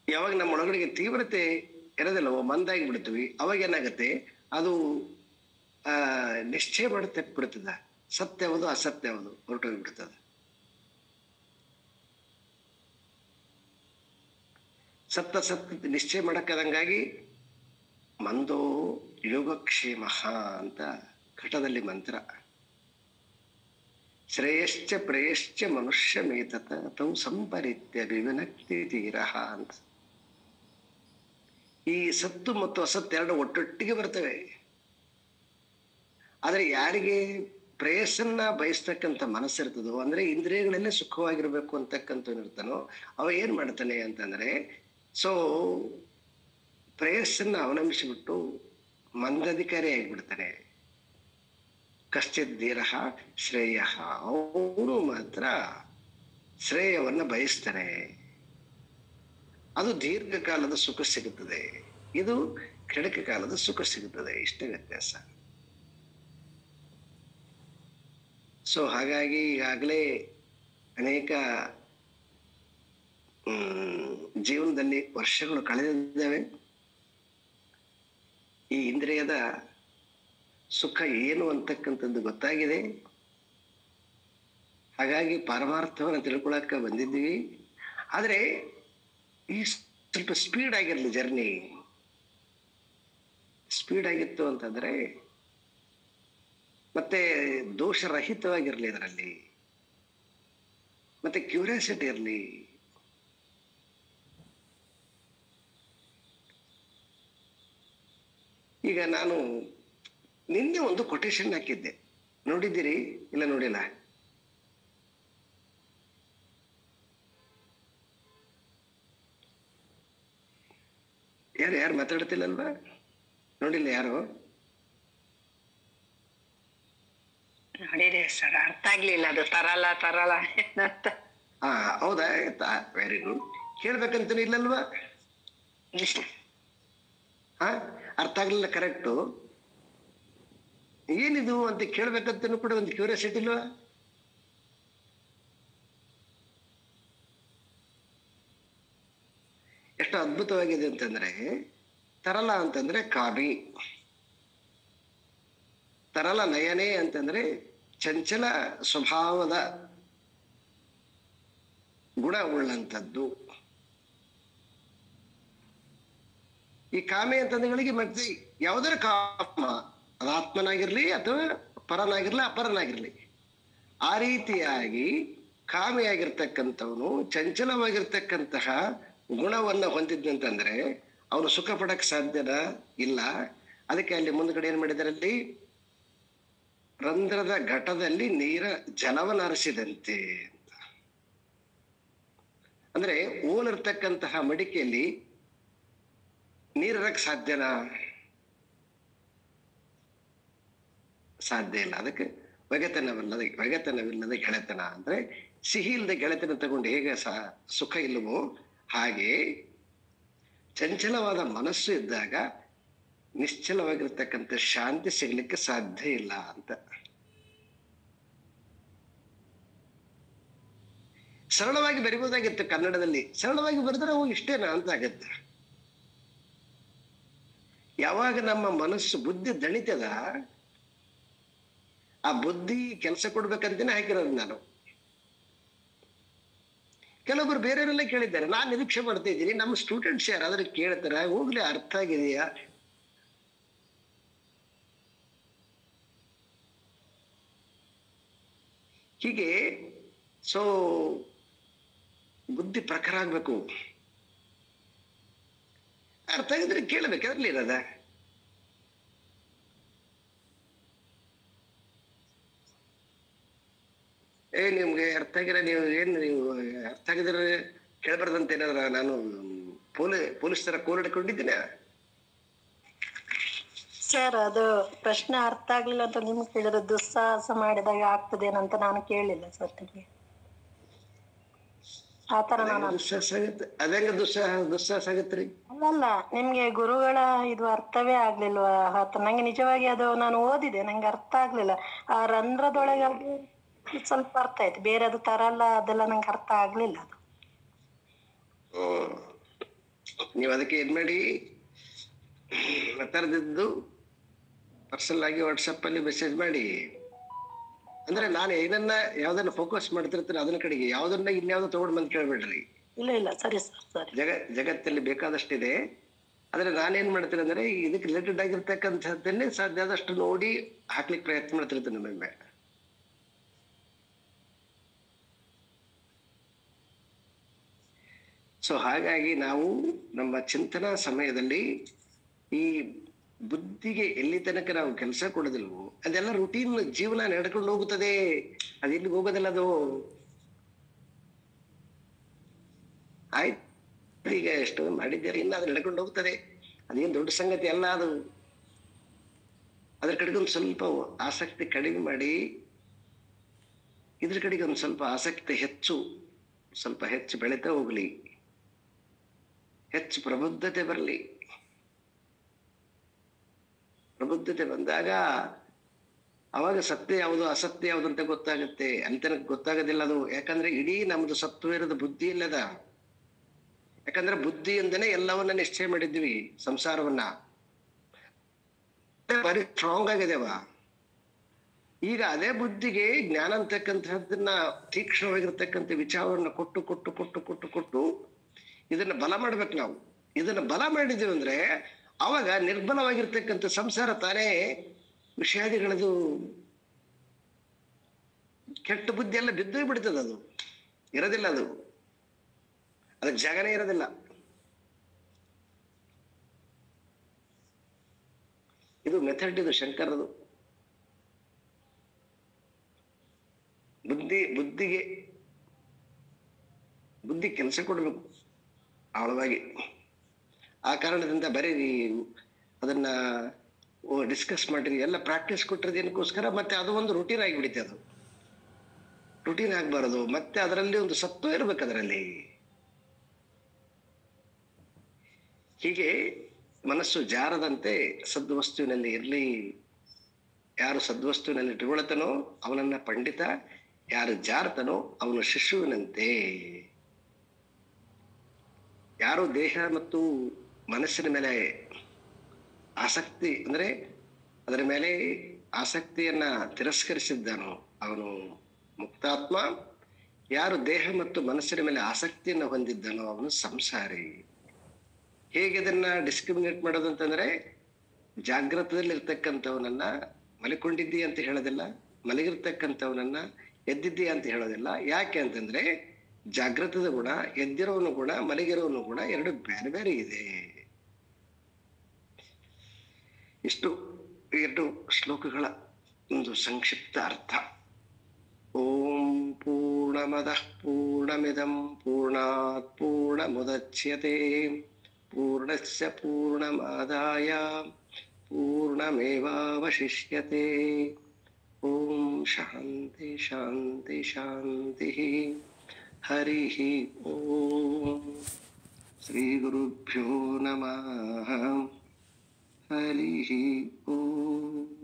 ಯಾವಾಗ ನಮ್ಮ ಒಳಗಡೆಗೆ ತೀವ್ರತೆ ಇರೋದಿಲ್ಲವೋ ಮಂದಾಗಿ ಬಿಡ್ತೀವಿ, ಅವಾಗ ಏನಾಗುತ್ತೆ, ಅದು ನಿಶ್ಚಯ ಮಾಡಿ ತಪ್ಪಿಬಿಡ್ತದ. ಸತ್ಯ ಯಾವುದು ಅಸತ್ಯ ಯಾವುದು ಹೊರಟೋಗ್ಬಿಡ್ತದೆ. ಸತ್ಯ ನಿಶ್ಚಯ ಮಾಡಕ್ಕದಂಗಾಗಿ ಮಂದೋ ಯೋಗಕ್ಷೇಮ ಅಂತ ಘಟದಲ್ಲಿ ಮಂತ್ರ. ಶ್ರೇಯಶ್ಚ ಪ್ರೇಯಶ್ಚ ಮನುಷ್ಯ ಮೇತತ ತೌ ಸಂಪರಿತ್ಯ ವಿವಿನಕ್ತಿ ತೀರಹ ಅಂತ. ಈ ಸತ್ತು ಮತ್ತು ಅಸತ್ಯ ಎರಡು ಒಟ್ಟೊಟ್ಟಿಗೆ ಬರ್ತವೆ. ಆದ್ರೆ ಯಾರಿಗೆ ಪ್ರೇಯಸ್ಸನ್ನ ಬಯಸ್ತಕ್ಕಂಥ ಮನಸ್ಸಿರ್ತದೋ, ಅಂದ್ರೆ ಇಂದ್ರಿಯಗಳಲ್ಲೇ ಸುಖವಾಗಿರ್ಬೇಕು ಅಂತಕ್ಕಂಥ ಇರ್ತಾನೋ, ಅವ ಏನ್ ಮಾಡ್ತಾನೆ ಅಂತಂದ್ರೆ, ಸೊ ಪ್ರೇಯಸ್ಸನ್ನ ಅವಲಂಬಿಸಿಬಿಟ್ಟು ಮಂದಾಧಿಕಾರಿ ಆಗಿಬಿಡ್ತಾನೆ. ಕಶ್ಚಿತ್ ಧೀರ ಶ್ರೇಯ, ಅವನು ಮಾತ್ರ ಶ್ರೇಯವನ್ನ ಬಯಸ್ತಾನೆ. ಅದು ದೀರ್ಘಕಾಲದ ಸುಖ ಸಿಗುತ್ತದೆ, ಇದು ಕ್ಷಣಿಕ ಕಾಲದ ಸುಖ ಸಿಗುತ್ತದೆ. ಇಷ್ಟೇ ವ್ಯತ್ಯಾಸ. ಸೊ ಹಾಗಾಗಿ ಈಗಾಗಲೇ ಅನೇಕ ಜೀವನದಲ್ಲಿ ವರ್ಷಗಳು ಕಳೆದಿದ್ದಾವೆ. ಈ ಇಂದ್ರಿಯದ ಸುಖ ಏನು ಅಂತಕ್ಕಂಥದ್ದು ಗೊತ್ತಾಗಿದೆ. ಹಾಗಾಗಿ ಪಾರಮಾರ್ಥವನ್ನು ತಿಳ್ಕೊಳಕ್ಕ ಬಂದಿದ್ದೀವಿ. ಆದ್ರೆ ಈ ಸ್ವಲ್ಪ ಸ್ಪೀಡ್ ಆಗಿರ್ಲಿ ಜರ್ನಿ. ಸ್ಪೀಡ್ ಆಗಿತ್ತು ಅಂತಂದ್ರೆ ಮತ್ತೆ ದೋಷರಹಿತವಾಗಿರ್ಲಿ ಇದರಲ್ಲಿ, ಮತ್ತೆ ಕ್ಯೂರಿಯಾಸಿಟಿ ಇರಲಿ. ಈಗ ನಾನು ನಿನ್ನೆ ಒಂದು ಕೊಟೇಶನ್ ಹಾಕಿದ್ದೆ, ನೋಡಿದ್ದೀರಿ? ಇಲ್ಲ ನೋಡಿಲ್ಲ? ಯಾರು ಮಾತಾಡ್ತಿಲ್ಲಲ್ವಾ? ನೋಡಿಲ್ಲ ಯಾರು? ನೋಡಿದೆ ಸರ್, ಅರ್ಥ ಆಗ್ಲಿಲ್ಲ. ಅದು ತರಲ್ಲ ಏನಂತ. ಹಾ ಹೌದಾ, ವೆರಿ ಗುಡ್. ಕೇಳ್ಬೇಕಂತ ಇಲ್ಲಲ್ವಾ? ಹಾ, ಅರ್ಥ ಆಗ್ಲಿಲ್ಲ, ಕರೆಕ್ಟು. ಏನಿದು ಅಂತ ಕೇಳ್ಬೇಕಂತನೂ ಕೂಡ ಒಂದು ಕ್ಯೂರಿಯಾಸಿಟಿ ಇಲ್ವಾ? ಎಷ್ಟು ಅದ್ಭುತವಾಗಿದೆ ಅಂತಂದ್ರೆ, ತರಲ ಅಂತಂದ್ರೆ ಕಾವಿ, ತರಲ ನಯನೇ ಅಂತಂದ್ರೆ ಚಂಚಲ ಸ್ವಭಾವದ ಗುಣ ಉಳ್ಳಂಥದ್ದು. ಈ ಕಾಮೆ ಅಂತಂದಗಳಿಗೆ ಮತ್ತೆ ಯಾವುದರ ಕಾಮ, ಅದು ಆತ್ಮನಾಗಿರ್ಲಿ ಅಥವಾ ಪರನಾಗಿರ್ಲಿ ಅಪರನಾಗಿರ್ಲಿ, ಆ ರೀತಿಯಾಗಿ ಕಾಮೆಯಾಗಿರ್ತಕ್ಕಂಥವನು ಚಂಚಲವಾಗಿರ್ತಕ್ಕಂತಹ ಗುಣವನ್ನ ಹೊಂದಿದ್ದಂತಂದ್ರೆ ಅವನು ಸುಖ ಪಡಕ್ ಸಾಧ್ಯನ ಇಲ್ಲ. ಅದಕ್ಕೆ ಅಲ್ಲಿ ಮುಂದ್ಗಡೆ ಏನ್ ಮಾಡಿದಾರೆ, ಅಲ್ಲಿ ರಂಧ್ರದ ಘಟದಲ್ಲಿ ನೀರ ಜಲವನ್ನು ಹರಿಸಿದಂತೆ ಅಂತ. ಅಂದ್ರೆ ಓಲಿರ್ತಕ್ಕಂತಹ ಮಡಿಕೆಯಲ್ಲಿ ನೀರಕ್ಕೆ ಸಾಧ್ಯನಾ? ಸಾಧ್ಯ ಇಲ್ಲ. ಅದಕ್ಕೆ ಒಗೆತನವಿಲ್ಲದ ಗೆಳೆತನ ಅಂದ್ರೆ ಸಿಹಿ ಇಲ್ಲದೆ ಗೆಳೆತನ ತಗೊಂಡು ಹೇಗೆ ಸುಖ ಇಲ್ಲವೋ ಹಾಗೆ ಚಂಚಲವಾದ ಮನಸ್ಸು ಇದ್ದಾಗ ನಿಶ್ಚಲವಾಗಿರ್ತಕ್ಕಂಥ ಶಾಂತಿ ಸಿಗ್ಲಿಕ್ಕೆ ಸಾಧ್ಯ ಇಲ್ಲ ಅಂತ. ಸರಳವಾಗಿ ಬರಿಬೋದಾಗಿತ್ತು ಕನ್ನಡದಲ್ಲಿ, ಸರಳವಾಗಿ ಬರೆದ್ರೆ ಅವು ಇಷ್ಟೇನಾ ಅಂತ ಆಗತ್ತೆ. ಯಾವಾಗ ನಮ್ಮ ಮನಸ್ಸು ಬುದ್ಧಿ ದಣಿತದ, ಆ ಬುದ್ಧಿ ಕೆಲಸ ಕೊಡ್ಬೇಕಂತನೇ ಹಾಕಿರೋದು ನಾನು. ಕೆಲವೊಬ್ರು ಬೇರೆಯವರೆಲ್ಲ ಕೇಳಿದ್ದಾರೆ. ನಾನು ನಿರೀಕ್ಷೆ ಮಾಡ್ತಾ ಇದ್ದೀನಿ ನಮ್ಮ ಸ್ಟೂಡೆಂಟ್ಸ್ ಯಾರಾದ್ರೂ ಕೇಳ್ತಾರೆ, ಹೋಗ್ಲಿ ಅರ್ಥ ಆಗಿದೆಯಾ. ಹೀಗೆ ಸೊ ಬುದ್ಧಿ ಪ್ರಖರ ಆಗ್ಬೇಕು. ಅರ್ಥ ಆಗಿದ್ರೆ ಕೇಳಬೇಕು, ಅದ್ರಲ್ಲಿ ಇರೋದ. ನಿಮ್ಗೆ ಅರ್ಥ ಆಗಿರ ನೀವು ಅರ್ಥ ಆಗಿದ್ರೆ ಕೇಳ್ಬಾರ್ದಂತ ಏನಾದ್ರ ನಾನು ಪೊಲೀಸ್ ತರ ಕೋಲಿಡ್ಕೊಂಡಿದ್ದೀನ? ಸರ್ ಅದು ಪ್ರಶ್ನೆ ಅರ್ಥ ಆಗ್ಲಿಲ್ಲ ಅಂತ ನಿಮ್ಗೆ ಕೇಳಿದ್ರೆ ದುಸ್ಸಾಹಸ ಮಾಡಿದಾಗ ಆಗ್ತದೇನಂತ ನಾನು ಕೇಳಿಲ್ಲ ಸರ್ ನಿಮ್ಗೆ. ಆತರ ನಾನು ದುಸ್ಸಾಹಸ ಆಗತ್ತೆ. ಅದಂಗ ದುಸ್ಸಾಹಸ ಆಗತ್ರಿ? ಅಲ್ಲಲ್ಲ, ನಿಮ್ಗೆ ಗುರುಗಳ ಇದು ಅರ್ಥವೇ ಆಗ್ಲಿಲ್ವಾ ಆತ? ನಂಗೆ ನಿಜವಾಗಿ ಅದು ನಾನು ಓದಿದೆ, ನಂಗೆ ಅರ್ಥ ಆಗ್ಲಿಲ್ಲ. ಆ ರಂಧ್ರದೊಳಗೆ ಸ್ವಲ್ಪ ಅರ್ಥ ಆಯ್ತು, ಬೇರೆ ಅದು ತರಲ್ಲ ಅದೆಲ್ಲ ನಂಗೆ ಅರ್ಥ ಆಗ್ಲಿಲ್ಲ ಅದು. ನೀವು ಅದಕ್ಕೆ ಏನ್ ಮಾಡಿ, ಮಾತಾಡ್ದಿದ್ದು ಪರ್ಸನಲ್ ಆಗಿ ವಾಟ್ಸಪ್ ಅಲ್ಲಿ ಮೆಸೇಜ್ ಮಾಡಿ. ಅಂದ್ರೆ ನಾನು ಏನನ್ನ ಯಾವ್ದನ್ನ ಫೋಕಸ್ ಮಾಡ್ತಿರ್ತೀನಿ ಅದನ್ನ ಕಡೆಗೆ, ಯಾವ್ದನ್ನ ಇನ್ಯಾವ್ದು ತಗೊಂಡ್ ಬಂದ್ ಕೇಳ್ಬೇಡ್ರಿ. ಇಲ್ಲ ಸರಿ ಸರ್, ಸರಿ. ಜಗತ್ತಲ್ಲಿ ಬೇಕಾದಷ್ಟಿದೆ. ಆದ್ರೆ ನಾನೇನ್ ಮಾಡ್ತೀನಿ ಅಂದ್ರೆ ಇದಕ್ಕೆ ರಿಲೇಟೆಡ್ ಆಗಿರ್ತಕ್ಕಂಥದ್ದನ್ನೇ ಸಾಧ್ಯ ಆದಷ್ಟು ನೋಡಿ ಹಾಕ್ಲಿಕ್ಕೆ ಪ್ರಯತ್ನ ಮಾಡ್ತಿರ್ತೀನಿ ಒಮ್ಮೆ. ಸೊ ಹಾಗಾಗಿ ನಾವು ನಮ್ಮ ಚಿಂತನಾ ಸಮಯದಲ್ಲಿ ಈ ಬುದ್ಧಿಗೆ ಎಲ್ಲಿ ತನಕ ನಾವು ಕೆಲಸ ಕೊಡೋದಿಲ್ವೋ ಅದೆಲ್ಲ ರುಟೀನ್ ಜೀವನ ನಡ್ಕೊಂಡು ಹೋಗುತ್ತದೆ. ಅದೆಲ್ಲಿಗೆ ಹೋಗೋದಿಲ್ಲ ಅದು. ಆಯ್ತು, ಈಗ ಎಷ್ಟು ಮಾಡಿದ್ದೀರಿ, ಇನ್ನು ಅದು ನಡ್ಕೊಂಡು ಹೋಗ್ತದೆ. ಅದೇನು ದೊಡ್ಡ ಸಂಗತಿ ಅಲ್ಲ ಅದು. ಅದ್ರ ಕಡೆಗೆ ಒಂದು ಸ್ವಲ್ಪ ಆಸಕ್ತಿ ಕಡಿಮೆ ಮಾಡಿ ಇದ್ರ ಕಡೆಗೆ ಒಂದು ಸ್ವಲ್ಪ ಆಸಕ್ತಿ ಸ್ವಲ್ಪ ಹೆಚ್ಚು ಬೆಳೀತಾ ಹೋಗ್ಲಿ, ಹೆಚ್ಚು ಪ್ರಬುದ್ಧತೆ ಬರಲಿ. ಪ್ರಬುದ್ಧತೆ ಬಂದಾಗ ಅವಾಗ ಸತ್ಯ ಯಾವುದು ಅಸತ್ಯ ಯಾವುದು ಅಂತ ಗೊತ್ತಾಗುತ್ತೆ. ಅಲ್ಲಿ ತನಕ ಗೊತ್ತಾಗೋದಿಲ್ಲ ಅದು. ಯಾಕಂದ್ರೆ ಇಡೀ ನಮ್ದು ಸತ್ವ ಇರೋದು ಬುದ್ಧಿಯಲ್ಲದ. ಯಾಕಂದ್ರೆ ಬುದ್ಧಿಯಿಂದನೇ ಎಲ್ಲವನ್ನ ನಿಶ್ಚಯ ಮಾಡಿದ್ವಿ, ಸಂಸಾರವನ್ನ. ಬರೀ ಸ್ಟ್ರಾಂಗ್ ಆಗಿದೆವ. ಈಗ ಅದೇ ಬುದ್ಧಿಗೆ ಜ್ಞಾನ ಅಂತಕ್ಕಂಥದ್ದನ್ನ, ತೀಕ್ಷ್ಣವಾಗಿರ್ತಕ್ಕಂಥ ವಿಚಾರವನ್ನ ಕೊಟ್ಟು ಕೊಟ್ಟು ಕೊಟ್ಟು ಕೊಟ್ಟು ಕೊಟ್ಟು ಇದನ್ನ ಬಲ ಮಾಡ್ಬೇಕು ನಾವು. ಇದನ್ನ ಬಲ ಮಾಡಿದೀವಿ ಅಂದ್ರೆ ಅವಾಗ ನಿರ್ಬಲವಾಗಿರ್ತಕ್ಕಂಥ ಸಂಸಾರ ತಾನೇ ವಿಷಯಾದಿಗಳದು ಕೆಟ್ಟ ಬುದ್ಧಿ ಎಲ್ಲ ಬಿದ್ದು ಬಿಡ್ತದೆ. ಅದು ಇರೋದಿಲ್ಲ, ಅದಕ್ಕೆ ಜಾಗನೇ ಇರೋದಿಲ್ಲ. ಇದು ಮೆಥಡ್, ಇದು ಶಂಕರದು. ಬುದ್ಧಿ ಕೆಲಸ ಕೊಡ್ಬೇಕು ಆಳವಾಗಿ. ಆ ಕಾರಣದಿಂದ ಬರೀರಿ, ಅದನ್ನ ಡಿಸ್ಕಸ್ ಮಾಡಿರಿ, ಎಲ್ಲ ಪ್ರಾಕ್ಟೀಸ್ ಕೊಟ್ಟಿರೋದೇನಕ್ಕೋಸ್ಕರ. ಮತ್ತೆ ಅದು ಒಂದು ರುಟೀನ್ ಆಗಿಬಿಡುತ್ತೆ. ಅದು ರುಟೀನ್ ಆಗ್ಬಾರದು. ಮತ್ತೆ ಅದರಲ್ಲಿ ಒಂದು ಸತ್ವ ಇರ್ಬೇಕು ಅದರಲ್ಲಿ. ಹೀಗೆ ಮನಸ್ಸು ಜಾರದಂತೆ ಸದ್ವಸ್ತುವಿನಲ್ಲಿ ಇರ್ಲಿ. ಯಾರು ಸದ್ವಸ್ತುವಿನಲ್ಲಿ ಇಟ್ಕೊಳ್ತಾನೋ ಅವನನ್ನ ಪಂಡಿತ, ಯಾರು ಜಾರತನೋ ಅವನು ಶಿಶುವಿನಂತೆ. ಯಾರು ದೇಹ ಮತ್ತು ಮನಸ್ಸಿನ ಮೇಲೆ ಆಸಕ್ತಿ ಅಂದ್ರೆ ಅದರ ಮೇಲೆ ಆಸಕ್ತಿಯನ್ನ ತಿರಸ್ಕರಿಸಿದ್ದಾನೋ ಅವನು ಮುಕ್ತಾತ್ಮ. ಯಾರು ದೇಹ ಮತ್ತು ಮನಸ್ಸಿನ ಮೇಲೆ ಆಸಕ್ತಿಯನ್ನ ಹೊಂದಿದ್ದಾನೋ ಅವನು ಸಂಸಾರಿ. ಹೇಗೆ ಇದನ್ನ ಡಿಸ್ಕ್ರಿಮಿನೇಟ್ ಮಾಡೋದು ಅಂತಂದ್ರೆ, ಜಾಗೃತದಲ್ಲಿ ಇರ್ತಕ್ಕಂಥವನನ್ನ ಮಲಿಕೊಂಡಿದ್ದೀ ಅಂತ ಹೇಳೋದಿಲ್ಲ, ಮಲಗಿರ್ತಕ್ಕಂಥವನನ್ನ ಎದ್ದಿದ್ದೀಯ ಅಂತ ಹೇಳೋದಿಲ್ಲ. ಯಾಕೆ ಅಂತಂದ್ರೆ ಜಾಗೃತದ ಗುಣ, ಎದ್ದಿರೋನು ಗುಣ, ಮಲಗಿರೋನು ಗುಣ ಎರಡು ಬೇರೆ ಬೇರೆ ಇದೆ. ಇಷ್ಟು 2 ಶ್ಲೋಕಗಳ ಒಂದು ಸಂಕ್ಷಿಪ್ತ ಅರ್ಥ. ಓಂ ಪೂರ್ಣಮದಃ ಪೂರ್ಣಮಿದಂ ಪೂರ್ಣಾತ್ ಪೂರ್ಣಮುದಚ್ಯತೆ ಪೂರ್ಣಸ್ಯ ಪೂರ್ಣಮಾದಾಯ ಪೂರ್ಣಮೇವಾವಶಿಷ್ಯತೆ. ಓಂ ಶಾಂತಿ ಶಾಂತಿ ಶಾಂತಿ. ಹರಿ ಓಂ. ಶ್ರೀ ಗುರುಭ್ಯೋ ನಮಃ. ಹರಿ ಓಂ.